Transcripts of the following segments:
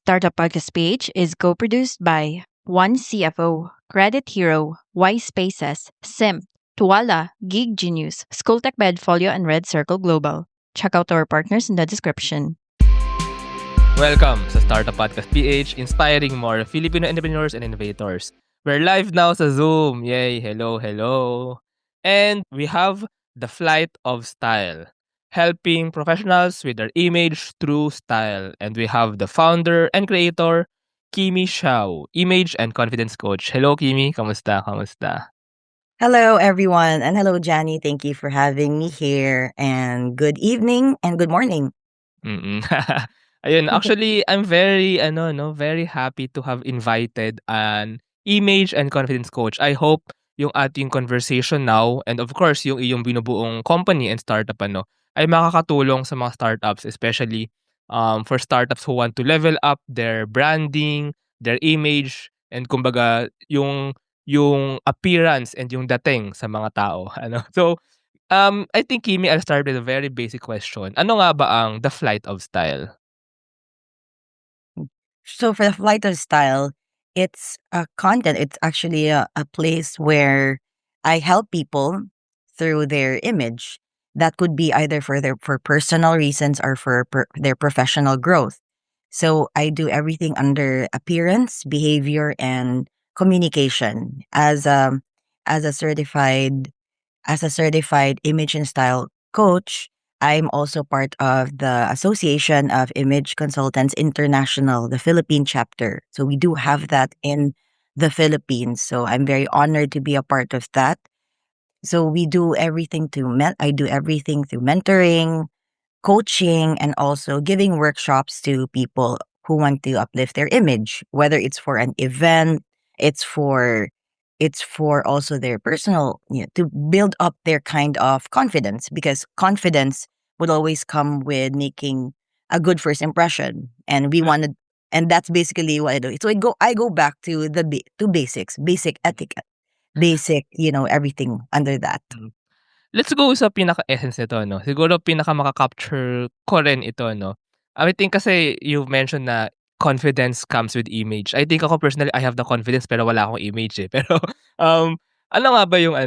Startup Podcast page is co-produced by One CFO, Credit Hero, Y Spaces, Simp, Tuala, Gig Genius, Schooltech Bedfolio, and Red Circle Global. Check out our partners in the description. Welcome sa Startup Podcast PH, inspiring more Filipino entrepreneurs and innovators. We're live now sa Zoom. Yay! Hello, hello. And we have the Flight of Style, helping professionals with their image through style. And we have the founder and creator, Kimi Xiao, image and confidence coach. Hello, Kimi. Kamusta? Kamusta? Hello, everyone. And hello, Johnny. Thank you for having me here. And good evening and good morning. Mm. Ayun, actually, I'm very very happy to have invited an image and confidence coach. I hope yung ating conversation now and of course yung iyong binubuong company and startup ay makakatulong sa mga startups, especially for startups who want to level up their branding, their image, and kumbaga yung appearance and yung dating sa mga tao, ano. So, I think, Kimi, I'll start with a very basic question. Ano nga ba ang the flight of style? So, for the Flight of Style, it's a content. It's actually a place where I help people through their image. That could be either for personal reasons or for their professional growth. So I do everything under appearance, behavior, and communication as a certified as a certified image and style coach. I'm also part of the Association of Image Consultants International, the Philippine chapter. So we do have that in the Philippines. So I'm very honored to be a part of that. So we do everything I do everything through mentoring, coaching, and also giving workshops to people who want to uplift their image, whether it's for an event, it's for it's for also their personal, to build up their kind of confidence, because confidence would always come with making a good first impression, and we wanted, and that's basically what I do. So I go back to to basics, basic etiquette, basic, everything under that. Let's go sa pinaka-essence nito 'no. Siguro pinaka-maka-capture ko rin ito 'no. I think kasi you've mentioned na confidence comes with image. I think ako personally, I have the confidence pero wala akong image, eh. Pero, ano nga ba yung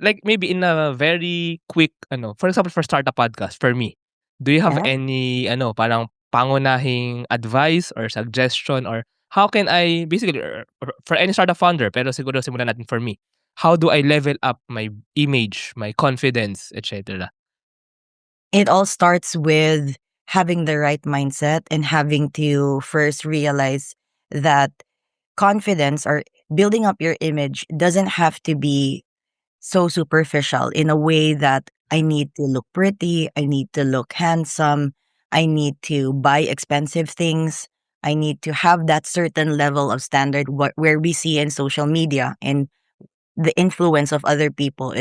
like maybe in a very quick for example, for start a podcast for me, do you have Yeah. any parang pangunahing advice or suggestion, or how can I basically or for any startup founder, pero siguro simulan natin for me. How do I level up my image, my confidence, etc.? It all starts with having the right mindset and having to first realize that confidence or building up your image doesn't have to be so superficial, in a way that I need to look pretty, I need to look handsome, I need to buy expensive things, I need to have that certain level of standard where we see in social media and the influence of other people.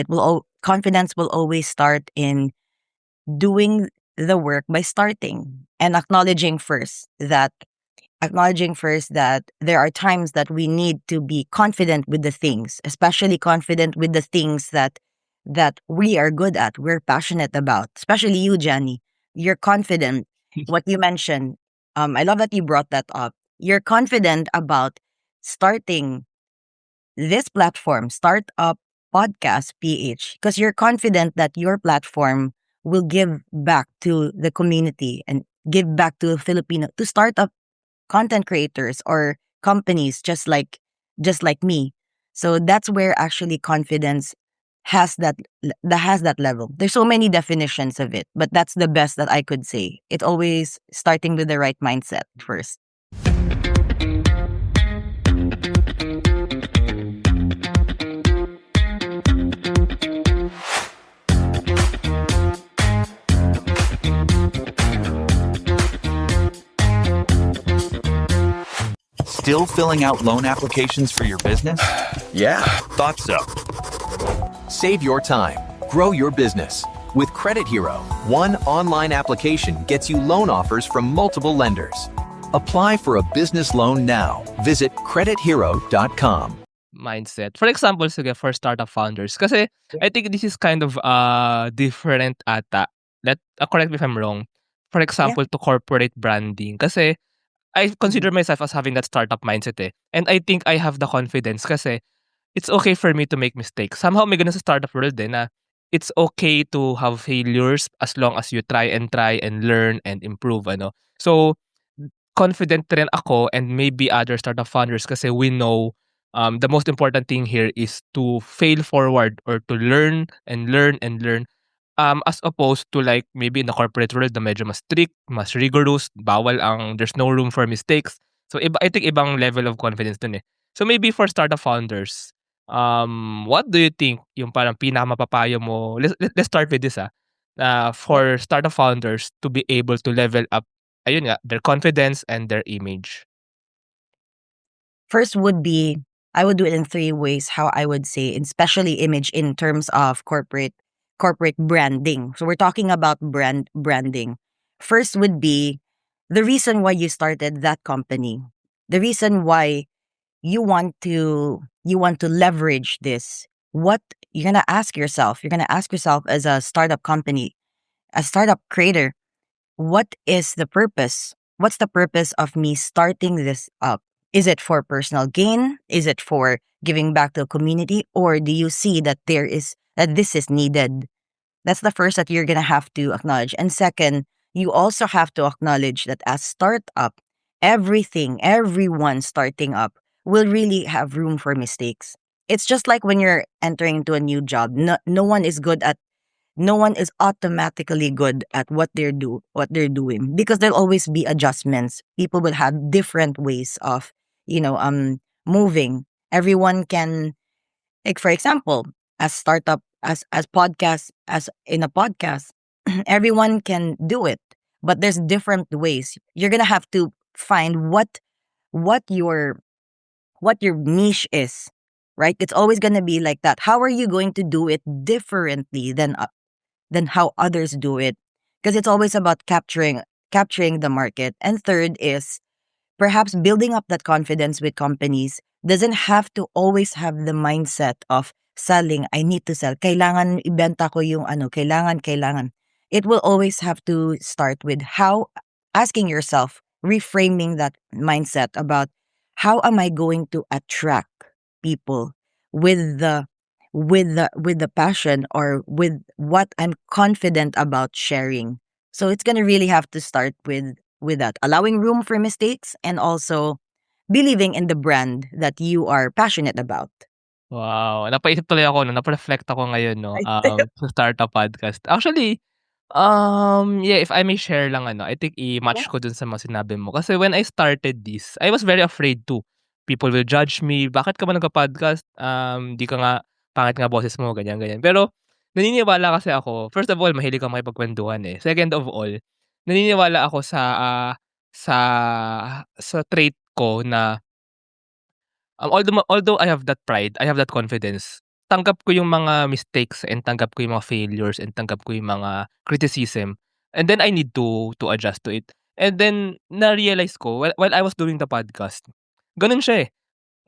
Confidence will always start in doing the work by starting and acknowledging first that there are times that we need to be confident with the things, especially confident with the things that we are good at, we're passionate about. Especially you, Jenny. You're confident. What you mentioned, I love that you brought that up. You're confident about starting this platform, Startup Podcast PH, because you're confident that your platform will give back to the community and give back to Filipino, to startup content creators or companies just like me. So that's where actually confidence has that level. There's so many definitions of it, but that's the best that I could say. It's always starting with the right mindset first. Still filling out loan applications for your business? Yeah, thought so. Save your time. Grow your business. With Credit Hero, one online application gets you loan offers from multiple lenders. Apply for a business loan now. Visit credithero.com. Mindset. For example, sige, for startup founders. Kasi I think this is kind of different ata. Correct me if I'm wrong. For example, to corporate branding. Kasi I Mhm. consider myself as having that startup mindset eh. And I think I have the confidence kasi it's okay for me to make mistakes. Somehow may ganun sa startup world din na it's okay to have failures as long as you try and learn and improve ano. So confident rin ako and maybe other startup founders kasi we know the most important thing here is to fail forward or to learn and learn and learn. As opposed to like maybe in the corporate world na medyo mas strict, mas rigorous, bawal ang there's no room for mistakes. So iba, I think ibang level of confidence dun eh. So maybe for startup founders, what do you think yung parang pinakamapapayo mo? Let's start with this Yep. for startup founders to be able to level up, ayun nga, their confidence and their image. First would be, I would do it in three ways, how I would say, especially image in terms of corporate branding. So we're talking about branding. First would be the reason why you started that company. The reason why you want to leverage this. What you're gonna ask yourself as a startup company, a startup creator, what is the purpose? What's the purpose of me starting this up? Is it for personal gain? Is it for giving back to the community? Or do you see that this is needed? That's the first that you're gonna have to acknowledge. And second, you also have to acknowledge that as startup, everyone starting up will really have room for mistakes. It's just like when you're entering into a new job. No one is automatically good at what they're doing, because there'll always be adjustments. People will have different ways of, you know, moving. Everyone can, like for example, as startup as podcast as in a podcast, everyone can do it, but there's different ways. You're gonna have to find what your what your niche is, right? It's always gonna be like that. How are you going to do it differently than how others do it? Because it's always about capturing the market. And third is perhaps building up that confidence with companies doesn't have to always have the mindset of selling. I need to sell. Kailangan ibenta ko yung ano, kailangan. It will always have to start with how asking yourself, reframing that mindset about how am I going to attract people with the passion or with what I'm confident about sharing. So it's gonna really have to start with that, allowing room for mistakes and also believing in the brand that you are passionate about. Wow, napaisip tuloy ako 'no, napa-reflect ako ngayon 'no, Right. sa startup podcast. Actually, yeah, if I may share lang ano, I think i-match Yeah. ko dun sa mga sinabi mo. Kasi when I started this, I was very afraid too. People will judge me, "Bakit ka ba nagpa-podcast? 'Di ka nga pangit nga boses mo," ganyan, ganyan. Pero naniniwala kasi ako, first of all, mahilig akong makipagkuwentuhan, eh. Second of all, naniniwala ako sa sa trait ko na although I have that pride, I have that confidence, tanggap ko yung mga mistakes and tanggap ko yung mga failures and tanggap ko yung mga criticism, and then I need to adjust to it. And then na-realize ko while I was doing the podcast, gano'n siya, eh.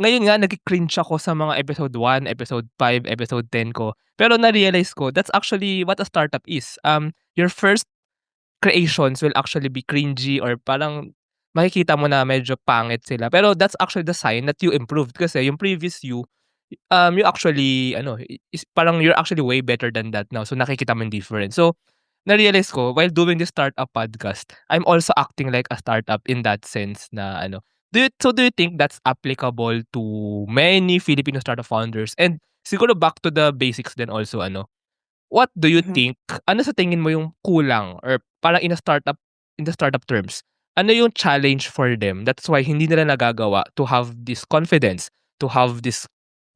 Ngayon nga nagki-cringe ako sa mga episode 1, episode 5, episode 10 ko, pero na-realize ko that's actually what a startup is. Your first creations will actually be cringy or parang makikita mo na medyo pangit sila. Pero that's actually the sign that you improved kasi yung previous you, you actually ano, is parang you're actually way better than that now. So nakikita mo yung difference. So na-realize ko while doing this startup podcast, I'm also acting like a startup in that sense na ano. Do you think that's applicable to many Filipino startup founders? And siguro back to the basics then also ano, what do you Mhm. think, ano sa tingin mo yung kulang or parang in the startup terms, ano yung challenge for them that's why hindi nila nagagawa to have this confidence, to have this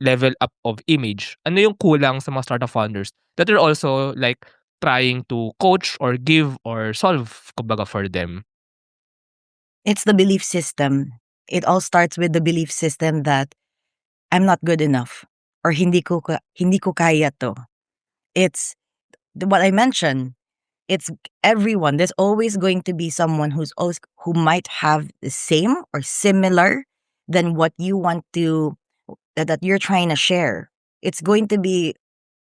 level up of image? Ano yung kulang sa mga startup founders that are also like trying to coach or give or solve kumbaga for them? It's the belief system. It all starts with the belief system that I'm not good enough or hindi ko kaya to. It's what I mentioned. It's everyone. There's always going to be someone who might have the same or similar than what you want to that you're trying to share. It's going to be,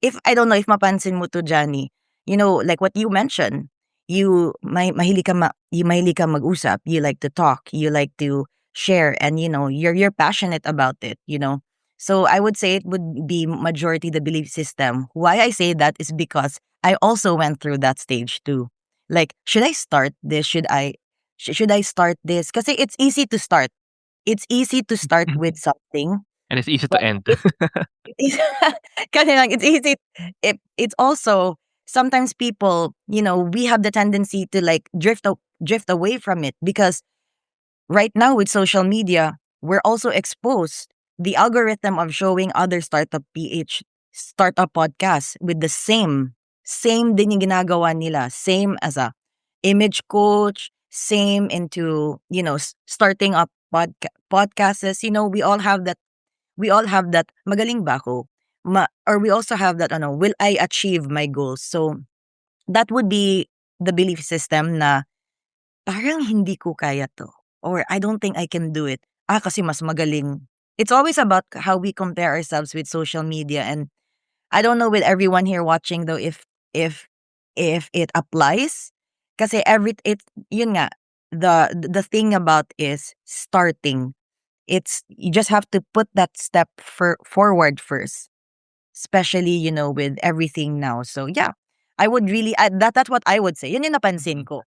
if I don't know if mapansin mo to, Johnny, like what you mentioned, you mahilig ka mag-usap, you like to talk, you like to share, and you're passionate about it. So I would say it would be majority the belief system. Why I say that is because I also went through that stage too. Like, should I start this? Should I start this? Because it's easy to start. It's easy to start with something, And it's easy to but end. it's kasi lang, it's easy. It's also sometimes people, we have the tendency to like drift away from it because right now with social media, we're also exposed the algorithm of showing other startup podcasts with the same din yung ginagawa nila, same as a image coach, same into starting up podcasts. We all have that magaling ba ako? Or we also have that will I achieve my goals? So that would be the belief system na parang hindi ko kaya to, or I don't think I can do it. Kasi mas magaling. It's always about how we compare ourselves with social media, and I don't know with everyone here watching though if if it applies. Kasi yun nga, the thing about is starting. It's you just have to put that step forward first, especially with everything now. So yeah, I would really that's what I would say. Yun yung napansin ko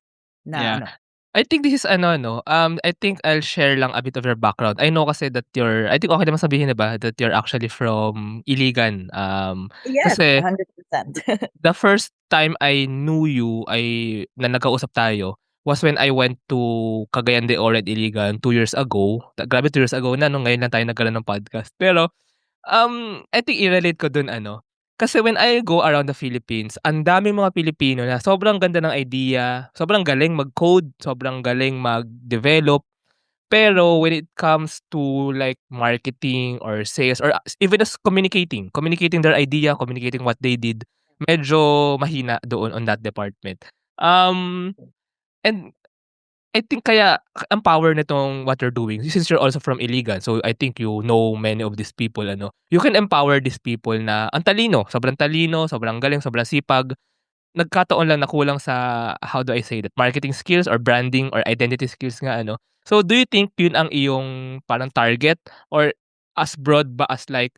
na Yeah. I think this is ano 'no, I think I'll share lang a bit of your background. I know kasi that I think okay naman sabihin 'di ba, that you're actually from Iligan. Yes, Kasi 100%. the first time I knew you na nagkausap tayo was when I went to Cagayan de Oro and Iligan 2 years ago. Grabe 2 years ago na 'no, ngayon lang tayo nagkaroon ng podcast. Pero I think i-relate ko dun ano, kasi when I go around the Philippines, ang daming mga Pilipino na sobrang ganda ng idea, sobrang galing mag-code, sobrang galing mag-develop. Pero when it comes to like marketing or sales or even just communicating their idea, communicating what they did, medyo mahina doon on that department. Um, and I think kaya ang power nitong what you're doing, since you're also from Iligan, so I think you know many of these people ano, you can empower these people na ang talino, sobrang galing, sobrang sipag. Nagkataon lang na kulang sa, how do I say that, marketing skills or branding or identity skills nga ano. So do you think yun ang iyong parang target, or as broad ba as like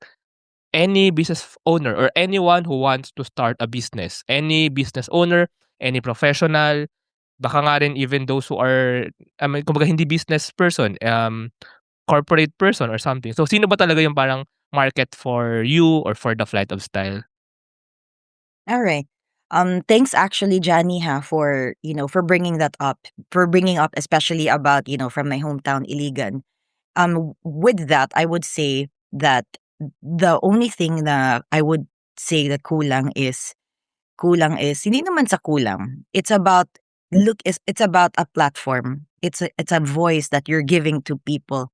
any business owner or anyone who wants to start a business, any business owner, any professional, baka nga rin even those who are, kumbaga hindi business person, corporate person or something. So sino ba talaga yung parang market for you or for the Flight of Style? All right. Thanks actually, Johnny, for bringing that up, for bringing up especially about from my hometown, Iligan. With that, I would say that the only thing that I would say that kulang is hindi naman sa kulang. It's about it's about a platform. It's a voice that you're giving to people.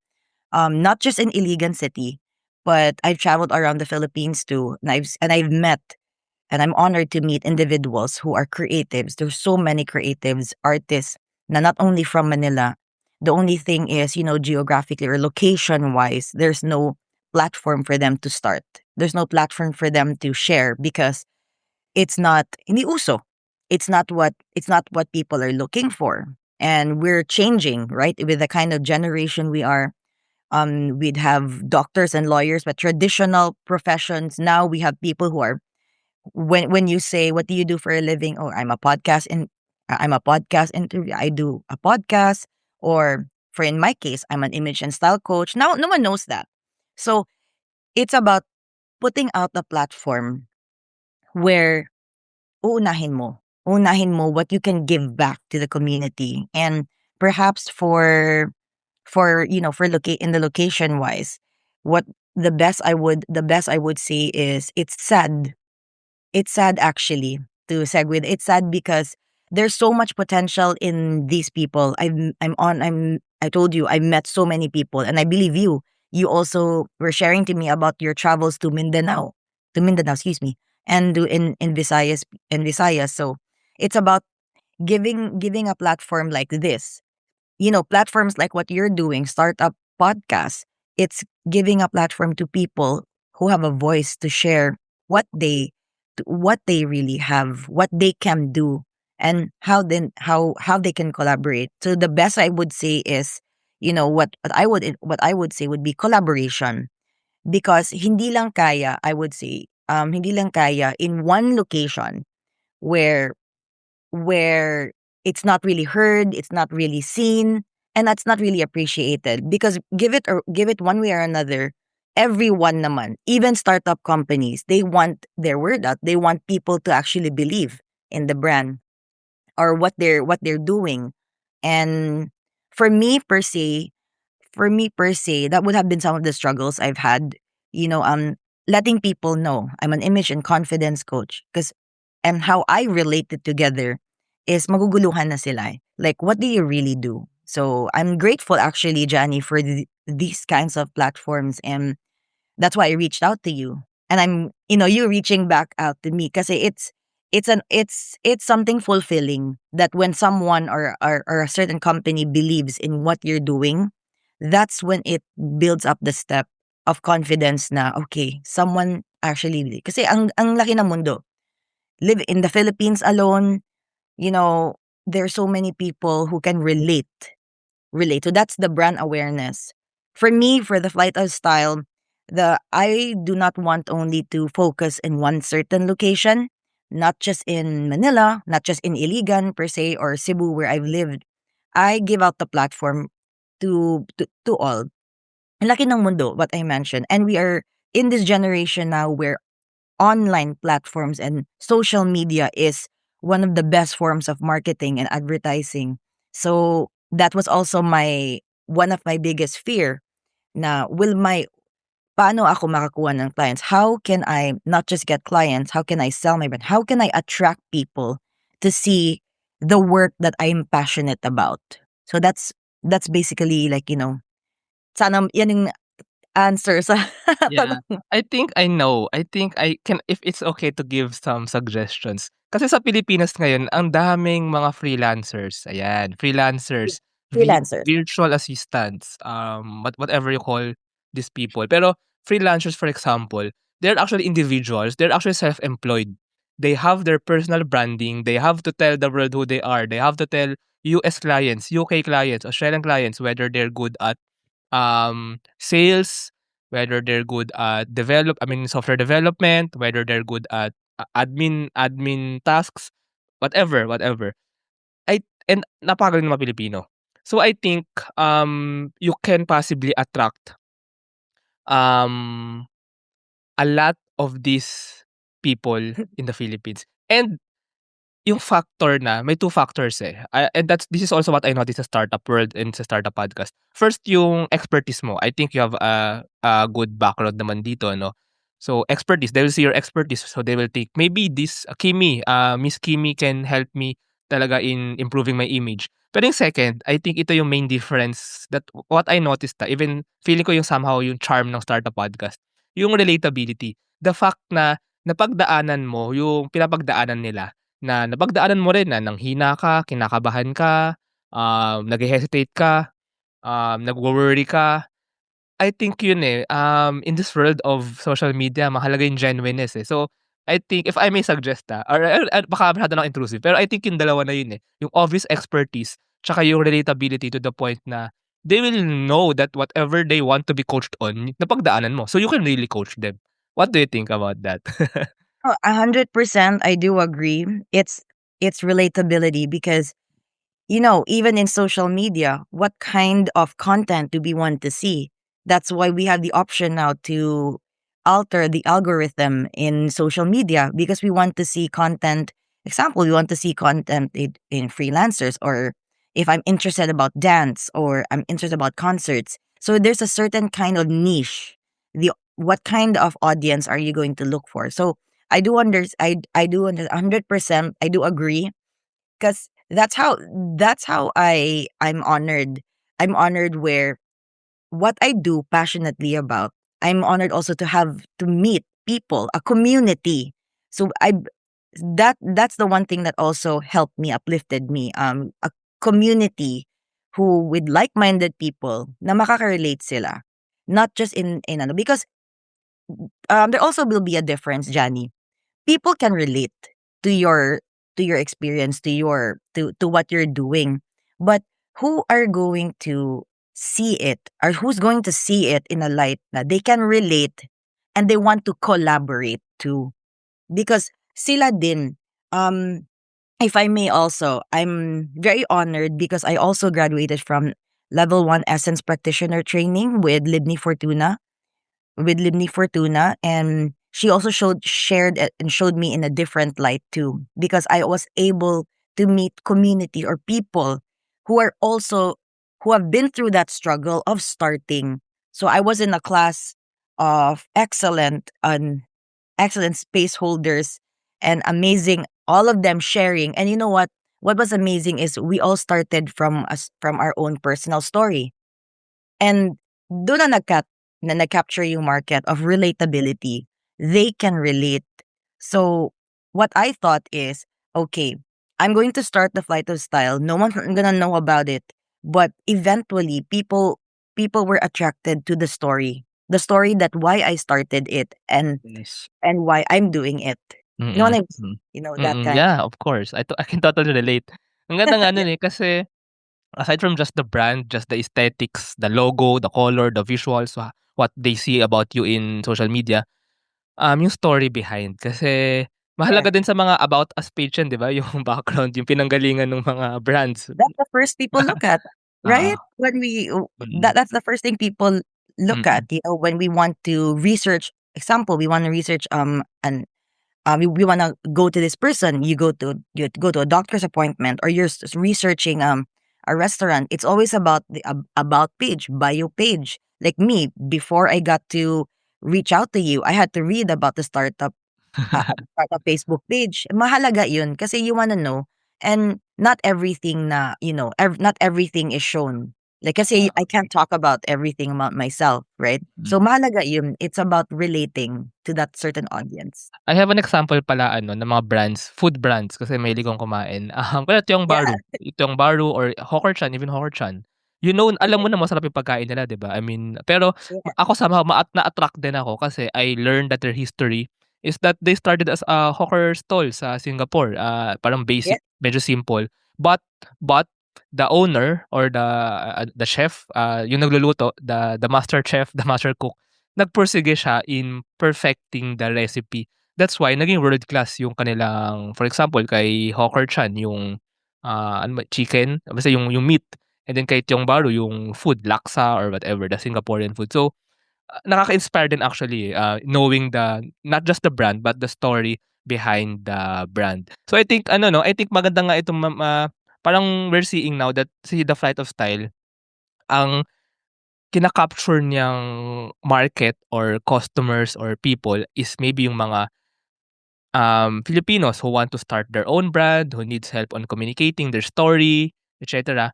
Not just in Iligan City, but I've traveled around the Philippines too, and I've met, and I'm honored to meet individuals who are creatives. There's so many creatives, artists, na not only from Manila. The only thing is, geographically or location wise, there's no platform for them to start. There's no platform for them to share because it's not hindi uso. It's not what people are looking for. And we're changing, right? With the kind of generation we are. We'd have doctors and lawyers, but traditional professions. Now we have people who are when you say what do you do for a living? Oh, I'm a podcast interview. I do a podcast. Or for in my case, I'm an image and style coach. Now no one knows that. So it's about putting out a platform where uunahin mo. Uunahin mo what you can give back to the community. And perhaps in the location wise, what the best I would say is it's sad actually to segue. It's sad because there's so much potential in these people. I told you I met so many people, and I believe you also were sharing to me about your travels to Mindanao, excuse me, and in Visayas. So it's about giving a platform like this. Platforms like what you're doing, startup podcasts. It's giving a platform to people who have a voice to share what they what they really have, what they can do, and how they can collaborate. So the best I would say is, what I would say would be collaboration, because hindi lang kaya in one location where where it's not really heard, it's not really seen, and that's not really appreciated. Because give it one way or another, everyone naman, even startup companies, they want their word out. They want people to actually believe in the brand or what they're doing. And for me per se, that would have been some of the struggles I've had. You know, letting people know I'm an image and confidence coach, because and how I relate it together is maguguluhan na sila. Like, what do you really do? So I'm grateful actually, Johnny, for these kinds of platforms, and that's why I reached out to you. And you reaching back out to me, because it's something fulfilling that when someone or a certain company believes in what you're doing, that's when it builds up the step of confidence na, okay, someone actually, kasi ang laki ng mundo. Live in the Philippines alone, you know, there are so many people who can relate. So that's the brand awareness. For me, for the Flight of Style, I do not want only to focus in one certain location, not just in Manila, not just in Iligan per se or Cebu where I've lived. I give out the platform to all. Ang laki ng mundo, what I mentioned. And we are in this generation now where online platforms and social media is one of the best forms of marketing and advertising. So that was also one of my biggest fear, na paano ako makakuha ng clients? How can I not just get clients? How can I sell my brand? How can I attract people to see the work that I'm passionate about? So that's basically, like, sana yan yung answer sa Yeah. tanong mo. I think I know. I think I can, if it's okay to give some suggestions. Kasi sa Pilipinas ngayon, ang daming mga freelancers. Ayan, freelancers, Freelancers. virtual assistants, whatever you call these people. Pero freelancers, for example, they're actually individuals. They're actually self-employed. They have their personal branding. They have to tell the world who they are. They have to tell US clients, UK clients, Australian clients, whether they're good at sales, whether they're good at software development, whether they're good at admin tasks, whatever. And napakagaling ng mga Pilipino. So I think you can possibly attract um a lot of these people in the Philippines. And yung factor na, may two factors, eh. And this is also what I noticed sa startup world and sa startup podcast. First, yung expertise mo. I think you have a good background naman dito, no? So, expertise. They will see your expertise. So, they will think, maybe this Miss Kimi can help me talaga in improving my image. Pero yung second, I think ito yung main difference that what I noticed, even feeling ko yung somehow yung charm ng startup podcast, yung relatability. The fact na napagdaanan mo yung pinapagdaanan nila, na napagdaanan mo rin na nanghina ka, kinakabahan ka, naghe-hesitate ka, nagwo-worry ka. I think yun, eh, in this world of social media mahalaga yung genuineness, eh. So, I think if I may suggest, or baka masyado na intrusive, pero I think yung dalawa na yun, eh, yung obvious expertise tsaka yung relatability to the point na they will know that whatever they want to be coached on, napagdaanan mo. So, you can really coach them. What do you think about that? Oh, 100%, I do agree. It's relatability, because even in social media, what kind of content do we want to see? That's why we have the option now to alter the algorithm in social media, because we want to see content. Example, we want to see content in freelancers, or if I'm interested about dance, or I'm interested about concerts. So there's a certain kind of niche. What kind of audience are you going to look for? So I do 100%. I do agree, because that's how I'm honored. I'm honored where what I do passionately about. I'm honored also to meet people, a community. So that's the one thing that also helped me, uplifted me. A community who with like-minded people na makaka-relate sila. Not just in ano, because there also will be a difference, Johnny. People can relate to to your experience, to to what you're doing. But who are going to see it, or who's going to see it in a light that they can relate and they want to collaborate too? Because sila din, um if I may also, I'm very honored because I also graduated from level 1 Essence practitioner training with Libni Fortuna, and she also shared it and showed me in a different light too, because I was able to meet community or people who are also who have been through that struggle of starting. So I was in a class of excellent space holders and amazing, all of them sharing. And you know what was amazing is we all started from us, from our own personal story, and doon na nag-capture yung market of relatability. They can relate. So what I thought is, okay, I'm going to start the Flight of Style. No one's gonna know about it. But eventually people were attracted to the story. The story that why I started it, Yes. and why I'm doing it. You know what Mm, I mean? hmm. You know, that kind. Yeah, of course. I can totally relate. Ang ganda nga nun, eh, kasi aside from just the brand, just the aesthetics, the logo, the color, the visuals, what they see about you in social media, yung story behind. Kasi Yeah. mahalaga din sa mga about us page yan, 'di ba? Yung background, yung pinanggalingan ng mga brands. That's the first people look at, Oo. right? When we Mm, that's the first thing people look at, mm. when we want to research. Example, we want to research we want to go to this person. You go to a doctor's appointment, or you're researching a restaurant. It's always about the about page, bio page. Like me, before I got to reach out to you, I had to read about the startup Facebook page. Mahalaga yun kasi you wanna know, and not everything na, not everything is shown. Like kasi I can't talk about everything about myself, right? So Mm. mahalaga yun. It's about relating to that certain audience. I have an example pala ano ng mga brands, food brands kasi mahilig akong kumain. Kunyari Yeah. Tiong Baru or Hokor-chan, even Hokor-chan. You know, alam mo na masarap yung pagkain nila, 'di ba? I mean, pero Yeah. ako somehow na-attract din ako kasi I learned that their history is that they started as a hawker stall sa Singapore. Parang Yeah. basic, medyo simple. But the owner or the chef, yung nagluluto, the master chef, the master cook, nagpursige siya in perfecting the recipe. That's why naging world class yung kanilang, for example, kay Hawker Chan yung, ano ba, chicken, basta yung meat, and then kay Tiong Bahru yung food, laksa or whatever, the Singaporean food. So, nakaka-inspire din actually, knowing not just the brand but the story behind the brand. So I think ano 'no, I think maganda nga itong parang we're seeing now that The Flight of Style, ang kina-capture niyang market or customers or people is maybe yung mga Filipinos who want to start their own brand, who needs help on communicating their story, etc.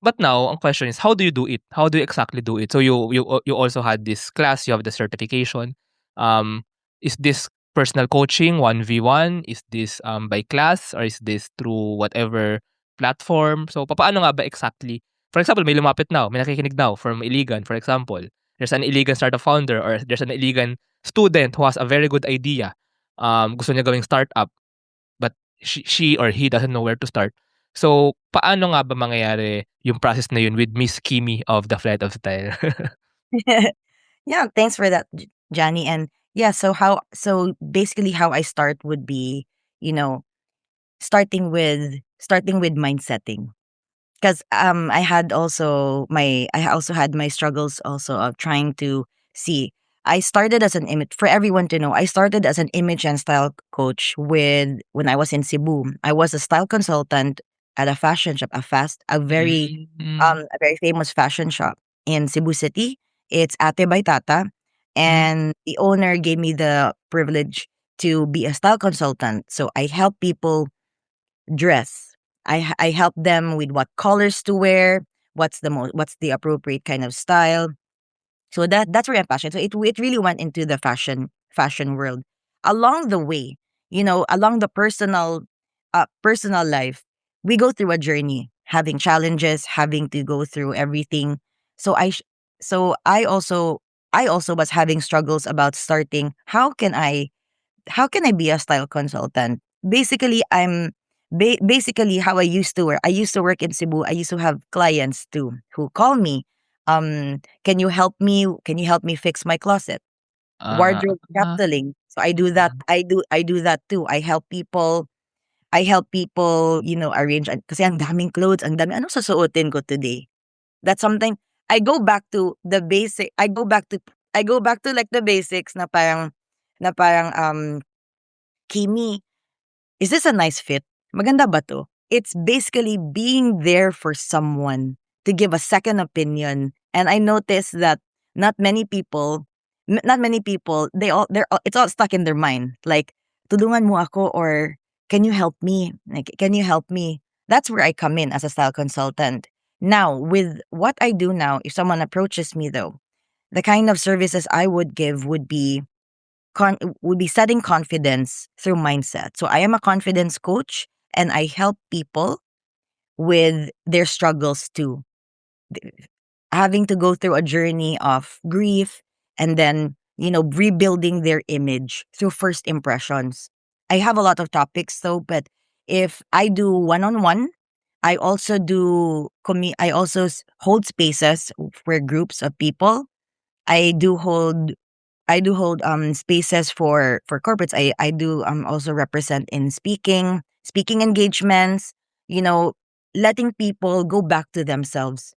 But now, ang question is, how do you do it? How do you exactly do it? So you also had this class, you have the certification. Um, is this personal coaching 1v1? Is this by class or is this through whatever platform? So paano nga ba exactly? For example, may lumapit now, may nakikinig now from Iligan, for example. There's an Iligan startup founder or there's an Iligan student who has a very good idea. Gusto niya gawing startup but she or he doesn't know where to start. So, paano nga ba mangyayari yung process na yun with Miss Kimi of the Flight of Style? Yeah, thanks for that, Johnny. And yeah, so basically how I start would be, you know, starting with mind setting. Because I also had my struggles also of trying to see. I started as an image, for everyone to know. I started as an image and style coach when I was in Cebu. I was a style consultant at a fashion shop, Hmm. a very famous fashion shop in Cebu City. It's Ate by Tata, Hmm. and the owner gave me the privilege to be a style consultant. So I help people dress. I help them with what colors to wear, what's the appropriate kind of style. So that's where I'm passionate. So it really went into the fashion world. Along the way, along the personal life, we go through a journey, having challenges, having to go through everything. So I also was having struggles about starting. How can I be a style consultant? Basically, basically how I used to work. I used to work in Cebu. I used to have clients too who call me. Can you help me? Can you help me fix my closet? Ah, Wardrobe ah, capsuling. So I do that. ah. I do that too. I help people, arrange kasi ang daming clothes, ang dami anong susuotin ko today. That's something I go back to the basic. I go back to like the basics na parang Kimi, is this a nice fit? Maganda ba to? It's basically being there for someone to give a second opinion. And I noticed that not many people, it's all stuck in their mind. Like, tulungan mo ako or can you help me? Like, can you help me? That's where I come in as a style consultant. Now, with what I do now, if someone approaches me though, the kind of services I would give would be setting confidence through mindset. So I am a confidence coach and I help people with their struggles too. Having to go through a journey of grief and then, rebuilding their image through first impressions. I have a lot of topics though, but if I do one-on-one, I also hold spaces for groups of people. I do hold spaces for corporates. I do also represent in speaking engagements, you know, letting people go back to themselves.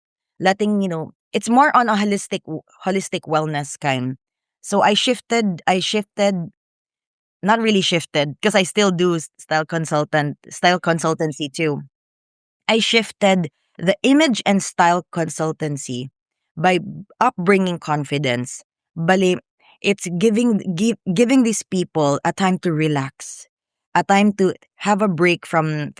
It's more on a holistic wellness kind. So I shifted, not really shifted because I still do style consultancy too. I shifted the image and style consultancy by upbringing confidence. Bali, it's giving these people a time to relax, a time to have a break from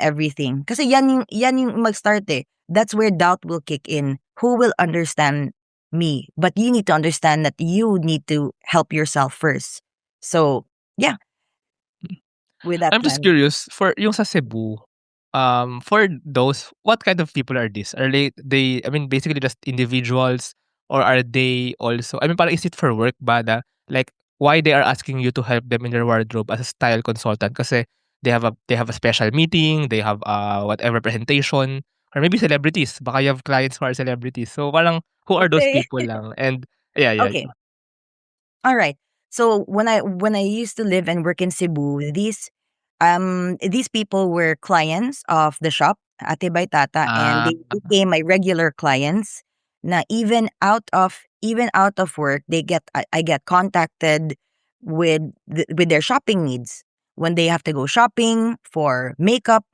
everything. Kasi yan yung mag-start eh. That's where doubt will kick in. Who will understand me? But you need to understand that you need to help yourself first. So, yeah, with that I'm just plan. curious for yung sa Cebu, for those, what kind of people are these? Are they I mean, basically just individuals or are they also I mean, parang is it for work ba na like why they are asking you to help them in their wardrobe as a style consultant? Kasi they have a special meeting, they have whatever presentation or maybe celebrities. Baka you have clients who are celebrities. So parang who are those Okay. people lang? And yeah, yeah. Okay. All right. So when I used to live and work in Cebu, these people were clients of the shop, Ate Baitata, and Ah, they became my regular clients. Na even out of work, I get contacted with their shopping needs. When they have to go shopping for makeup,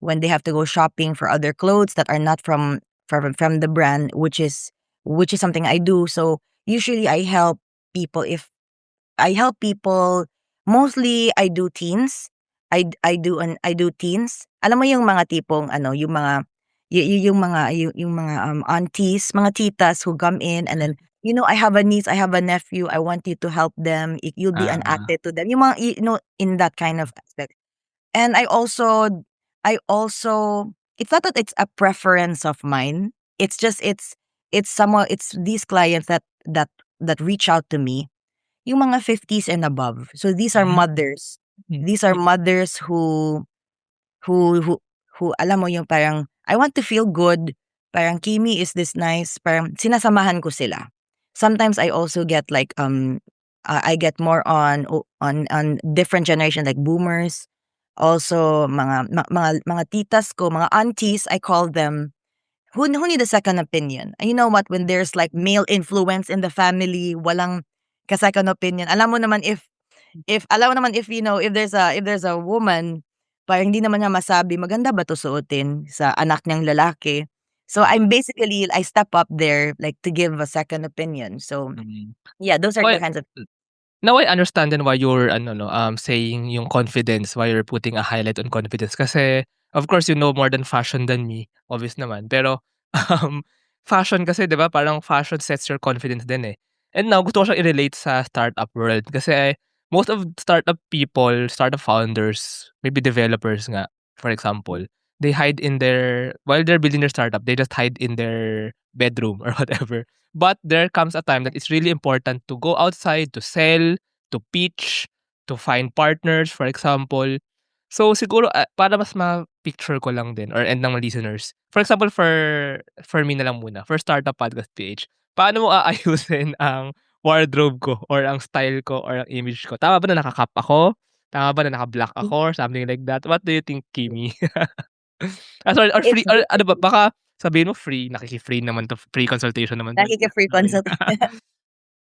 when they have to go shopping for other clothes that are not from the brand, which is something I do. So usually I help people. Mostly I do teens. I do teens. Alam mo yung mga tipong ano, yung mga aunties, mga titas who come in and then I have a niece, I have a nephew, I want you to help them. You'll be an ah, ate to them. Yung mga in that kind of aspect. And I also it's not that it's a preference of mine. It's these clients that reach out to me yung mga 50s and above. So these are hmm, mothers. hmm, These are mothers who alam mo yung parang I want to feel good. Parang Kimi, is this nice? Parang sinasamahan ko sila. Sometimes I also get like I get more on different generation like boomers. Also mga titas ko, mga aunties, I call them, who need a second opinion. And you know what? When there's like male influence in the family, walang ka-second opinion. Alam mo naman if if there's a woman, parang hindi naman niya masabi, maganda ba to suotin sa anak niyang lalaki? So I step up there like to give a second opinion. So mm. yeah, those are the Well, kinds of. now I understand then why you're ano 'no, saying yung confidence, why you're putting a highlight on confidence kasi of course you know more than fashion than me, obvious naman. Pero, um, fashion kasi 'di ba parang fashion sets your confidence din, eh. And now gusto ko siyang i-relate sa startup world kasi most of startup people, startup founders, maybe developers nga, for example, they hide in their while they're building their startup, they just hide in their bedroom or whatever. But there comes a time that it's really important to go outside, to sell, to pitch, to find partners, for example. So siguro, para mas ma-picture ko lang din or and ng listeners. For example, for me na lang muna, for Startup Podcast PH, paano mo aayusin ang wardrobe ko or ang style ko or ang image ko? Tama ba na naka-cap ako? Tama ba na naka-black ako or something like that? What do you think, Kimi? Sorry, or It's free or ano ba, baka sabihin mo free, nakiki-free naman 'to, free consultation naman 'to. free Okey. consult.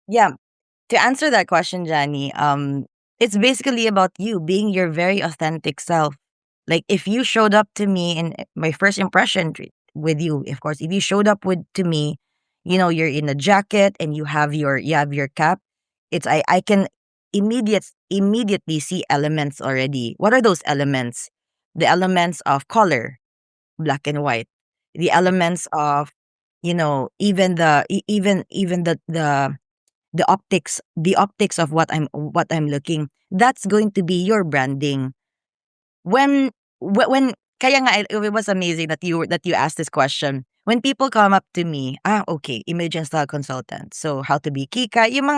Yeah. To answer that question, Johnny, it's basically about you being your very authentic self. Like if you showed up to me in my first impression with you, of course, if you showed up with to me, you're in a jacket and you have your cap, I can immediately see elements already. What are those elements? The elements of color, black and white. The elements of, even the optics of what I'm looking. That's going to be your branding. When kaya nga it was amazing that you asked this question. When people come up to me, okay, image and style consultant. So how to be Kika, yung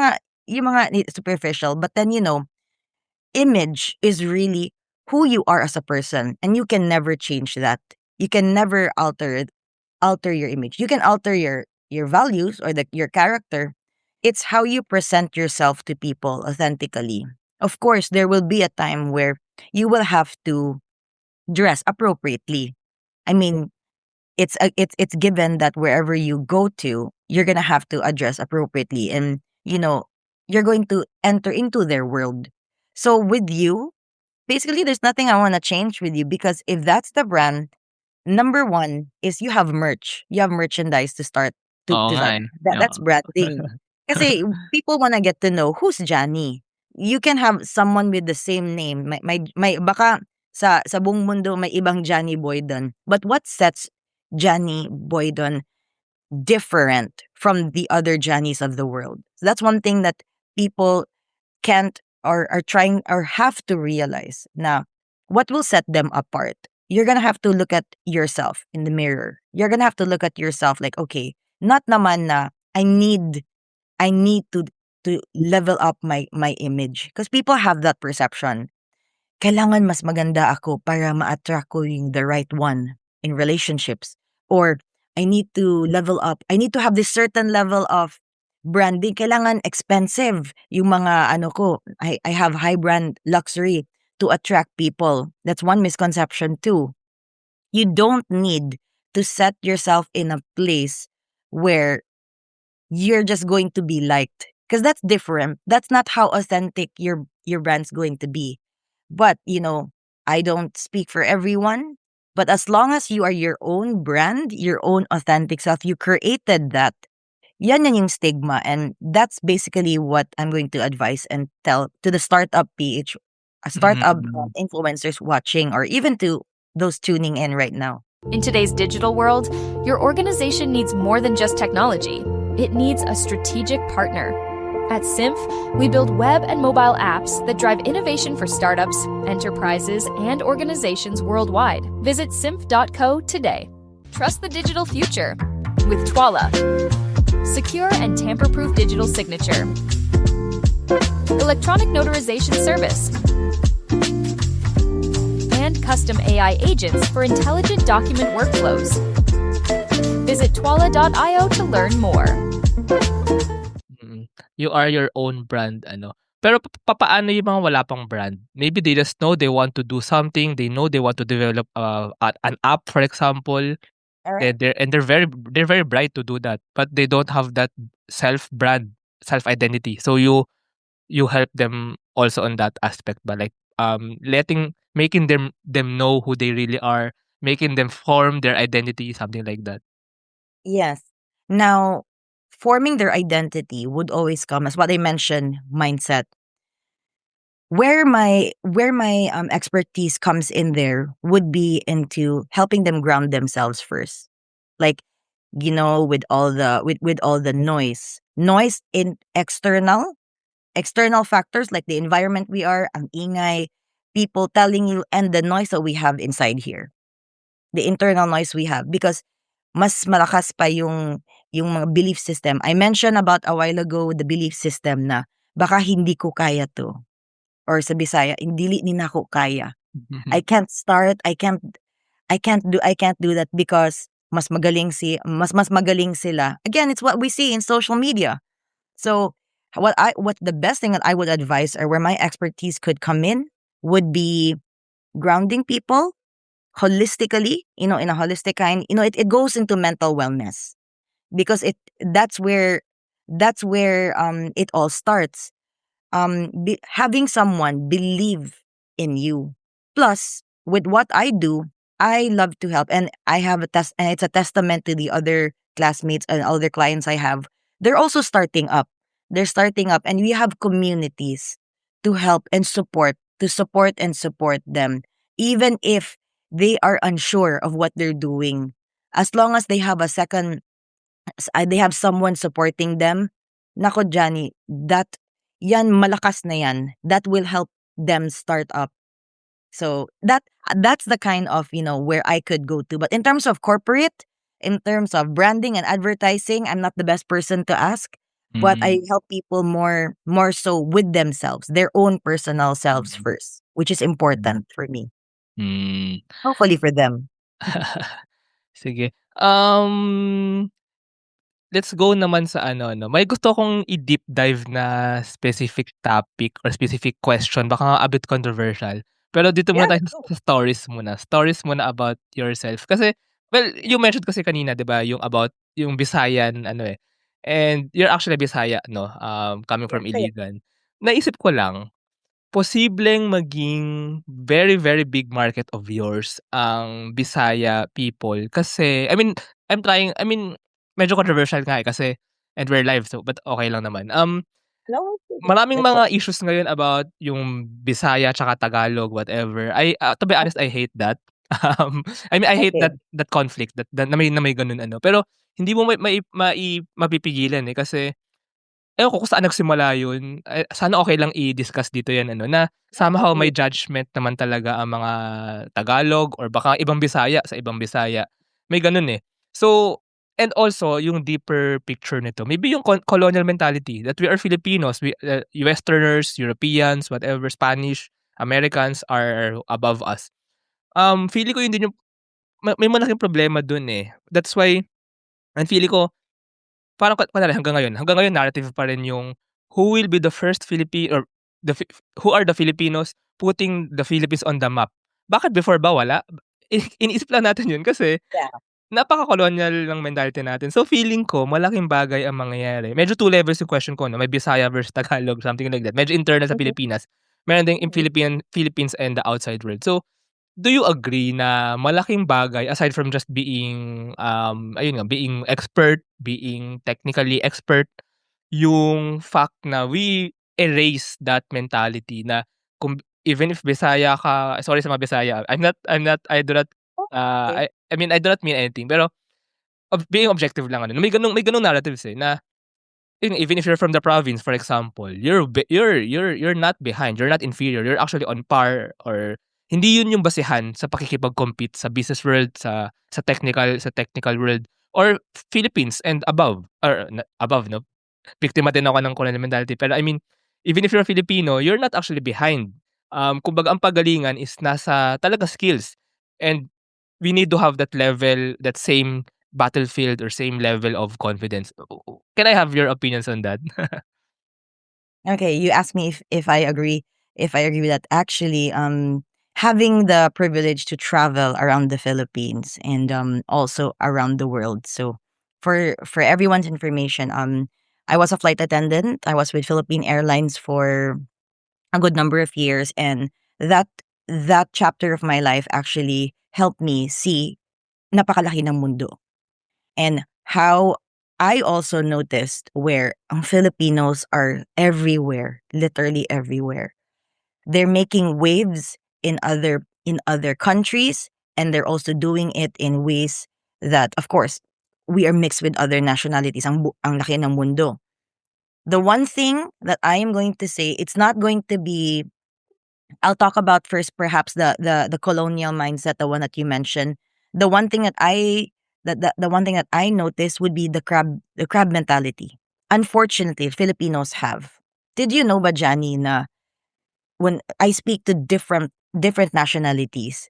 mga superficial, but then image is really who you are as a person, and you can never change that. You can never alter your image. You can alter your values or your character. It's how you present yourself to people authentically. Of course, there will be a time where you will have to dress appropriately. I mean, it's given that wherever you go to, you're gonna have to address appropriately, and you're going to enter into their world. So with you, basically, there's nothing I want to change with you, because if that's the brand, number one is you have merch. You have merchandise to start Oo to nga, start. eh, That's oo. branding. Kasi people wanna get to know who's Johnny. You can have someone with the same name. May baka sa buong mundo may ibang Johnny Boydon. But what sets Johnny Boydon different from the other Johnnies of the world? So that's one thing that people can't or are trying or have to realize. Now, what will set them apart? You're gonna have to look at yourself in the mirror. You're gonna have to look at yourself like, okay, not naman na I need to level up my image, because people have that perception. Kailangan mas maganda ako para ma-attract ko yung the right one in relationships, or I need to level up. I need to have this certain level of branding. Kailangan expensive yung mga ano ko. I have high brand luxury to attract people. That's one misconception too. You don't need to set yourself in a place where you're just going to be liked, because that's different. That's not how authentic your brand's going to be. But I don't speak for everyone, but as long as you are your own brand, your own authentic self, you created that. Yan yung stigma, and that's basically what I'm going to advise and tell to the startup startup Mm. influencers watching, or even to those tuning in right now. In today's digital world, your organization needs more than just technology. It needs a strategic partner. At Symph, we build web and mobile apps that drive innovation for startups, enterprises, and organizations worldwide. Visit symph.co today. Trust the digital future with Twala. Secure and tamper-proof digital signature. Electronic notarization service. And custom AI agents for intelligent document workflows. Visit twala.io to learn more. Mm. You are your own brand, ano. Pero papaano yung mga wala pang brand? Maybe they just know they want to do something, they know they want to develop an app, for example. All right. They're very bright to do that, but they don't have that self-brand, self-identity. So you help them also on that aspect, but like making them know who they really are, making them form their identity, something like that. Yes. Now, forming their identity would always come as what I mentioned, mindset. Where my expertise comes in there would be into helping them ground themselves first. Like, with all the noise in external factors, like the environment we are, ang ingay, people telling you, and the noise that we have inside here, the internal noise we have, because mas malakas pa yung mga belief system. I mentioned about a while ago the belief system na baka hindi ko kaya to, or sa Bisaya, dili ni nako kaya. I can't start. I can't do that because mas magaling sila. Again, it's what we see in social media. So what the best thing that I would advise, or where my expertise could come in, would be grounding people holistically, in a holistic kind. It goes into mental wellness, because that's where it all starts. Having someone believe in you. Plus, with what I do, I love to help, and I have a test, and it's a testament to the other classmates and other clients I have. They're also starting up. They're starting up, and we have communities to help and support, and support them, even if they are unsure of what they're doing. As long as they have they have someone supporting them, nako Johnny, yan malakas na yan. That will help them start up. So that's the kind of, where I could go to. But in terms of corporate, in terms of branding and advertising, I'm not the best person to ask. But I help people more so with themselves, their own personal selves first, which is important for me. Mm. Hopefully for them. Sige. Let's go naman sa ano 'no, may gusto kong i-deep dive na specific topic or specific question, baka nga a bit controversial. Pero dito Yeah, muna tayo go. sa stories muna. Stories muna about yourself. Kasi, well, you mentioned kasi kanina 'di ba, yung about yung Visayan ano, and you're actually Bisaya 'no, coming Yes, from kaya. Iligan. Naisip ko lang, posibleng maging very, very big market of yours ang Bisaya people kasi I mean, medyo controversial nga, kasi and we're live so but okey lang naman. No, Maraming let's go. mga issues ngayon about yung Bisaya tsaka Tagalog, whatever. To be honest, I hate that. I mean, I hate Okay. that conflict that na may gano'n ano. Pero hindi mo mapipigilan, kasi ewan ko kung saan nagsimula yun. Sana okey lang i-discuss dito yan ano, na somehow may Okay. judgment naman talaga ang mga Tagalog or baka ibang Bisaya sa ibang Bisaya, may gano'n, eh. So, and also yung deeper picture nito, maybe yung colonial mentality that we are Filipinos, Westerners, Europeans, whatever, Spanish, Americans are above us. Feeling ko yun din yung may malaking problema dun, eh. That's why ang feeling ko parang kunwari hanggang ngayon narrative pa rin yung who will be the first or the Fi who are the Filipinos putting the Philippines on the map. Bakit before ba wala? Iniisip lang natin yun kasi Yeah. napaka-colonial ng mentality natin. So feeling ko malaking bagay ang mangyayari. Medyo two levels yung question ko 'no, may Bisaya versus Tagalog, something like that. Medyo internal sa Mhm, Pilipinas. Meron ding in mhm. Philippines and the outside world. So, do you agree na malaking bagay aside from just being, ayun nga, being expert, being technically expert, yung fact na we erase that mentality na kung even if Bisaya ka, sorry sa mga Bisaya, I do not, Okay. I mean, I do not mean anything, pero being objective lang ano, may gano'ng narratives, na even if you're from the province, for example, you're not behind, you're not inferior, you're actually on par, or hindi yun yung basehan sa pakikipag-compete sa business world, sa technical world, or Philippines and above, or above 'no, biktima din ako ng colonial mentality. Pero I mean, even if you're Filipino, you're not actually behind. Kumbaga ang pagalingan is nasa talaga skills, and we need to have that level, that same battlefield or same level of confidence. Can I have your opinions on that? Okay, you asked me if I agree, with that. Actually, having the privilege to travel around the Philippines and also around the world. So for everyone's information, I was a flight attendant. I was with Philippine Airlines for a good number of years, and that that chapter of my life actually helped me see napakalaki ng mundo, and how I also noticed where ang Filipinos are everywhere, literally everywhere. They're making waves in other countries, and they're also doing it in ways that, of course, we are mixed with other nationalities. Ang laki ng mundo. The one thing that I am going to say, it's not going to be. I'll talk about first, perhaps the colonial mindset, the one that you mentioned. The one thing that the one thing that I noticed would be the crab mentality. Unfortunately, Filipinos have. Did you know ba, Johnny, na when I speak to different different nationalities,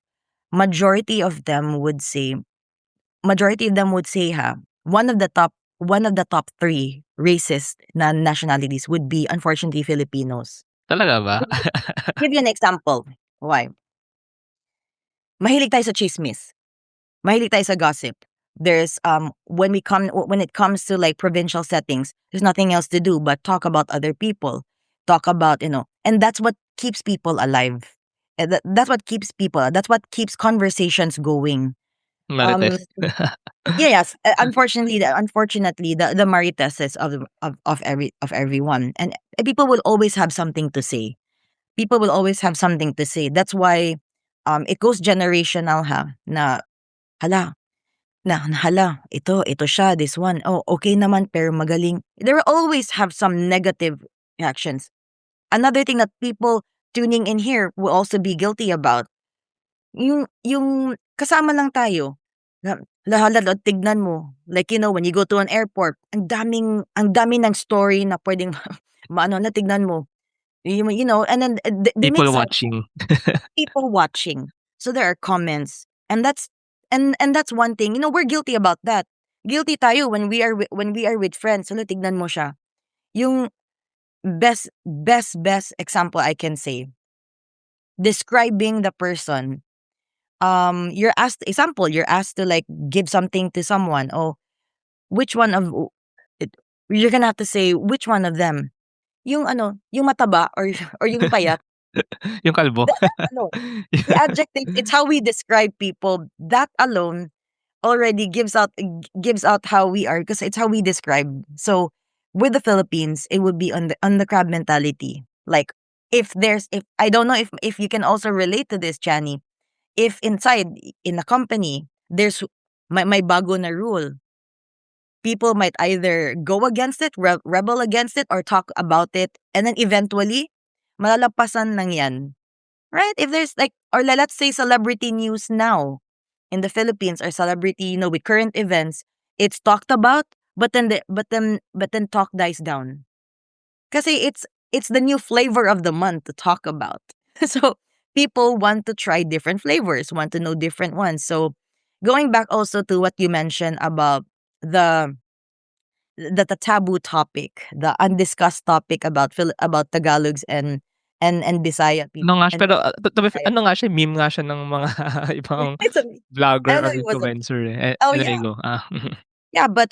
majority of them would say ha, one of the top three racist na nationalities would be unfortunately Filipinos. Talaga ba? Give you an example. Why? Mahilig tayo sa chismis. Mahilig tayo sa gossip. There's when it comes to like provincial settings, there's nothing else to do but talk about other people. Talk about, and that's what keeps people alive. That's what keeps that's what keeps conversations going. Marites. Yes, unfortunately, the mariteses of everyone, and people will always have something to say. People will always have something to say. That's why, it goes generational ha. Hala, hala, ito siya, this one. Oh, okay naman, pero magaling. There will always have some negative reactions. Another thing that people tuning in here will also be guilty about, yung kasama lang tayo. Lahat tignan mo. Like, when you go to an airport, ang dami ng story na pwedeng maano na tignan mo. And then they make People watching. people watching. So there are comments, and that's one thing. We're guilty about that. Guilty tayo when we are with friends. So tignan mo siya. Yung best example I can say, describing the person. You're asked to like give something to someone. Oh, which one of it, you're gonna have to say which one of them. Yung yung mataba or yung payat. Yung kalbo. That alone, the adjective, it's how we describe people. That alone already gives out how we are, because it's how we describe. So with the Philippines, it would be on the crab mentality. Like, if I don't know if you can also relate to this, Chani. If inside in a company there's my bago na rule, people might either go against it, rebel against it, or talk about it, and then eventually malalapasan lang yan. Right? If there's like, or let's say celebrity news now in the Philippines, or celebrity, with current events, it's talked about, but then talk dies down. Kasi it's the new flavor of the month to talk about. So people want to try different flavors, want to know different ones. So going back also to what you mentioned about the taboo topic, the undiscussed topic about Tagalogs and Bisaya people. Ano nga siya, And pero Bisaya. ano nga siya, meme nga siya ng mga ibang It's a, vlogger I or know it was a, influencer oh There yeah, you go. yeah, but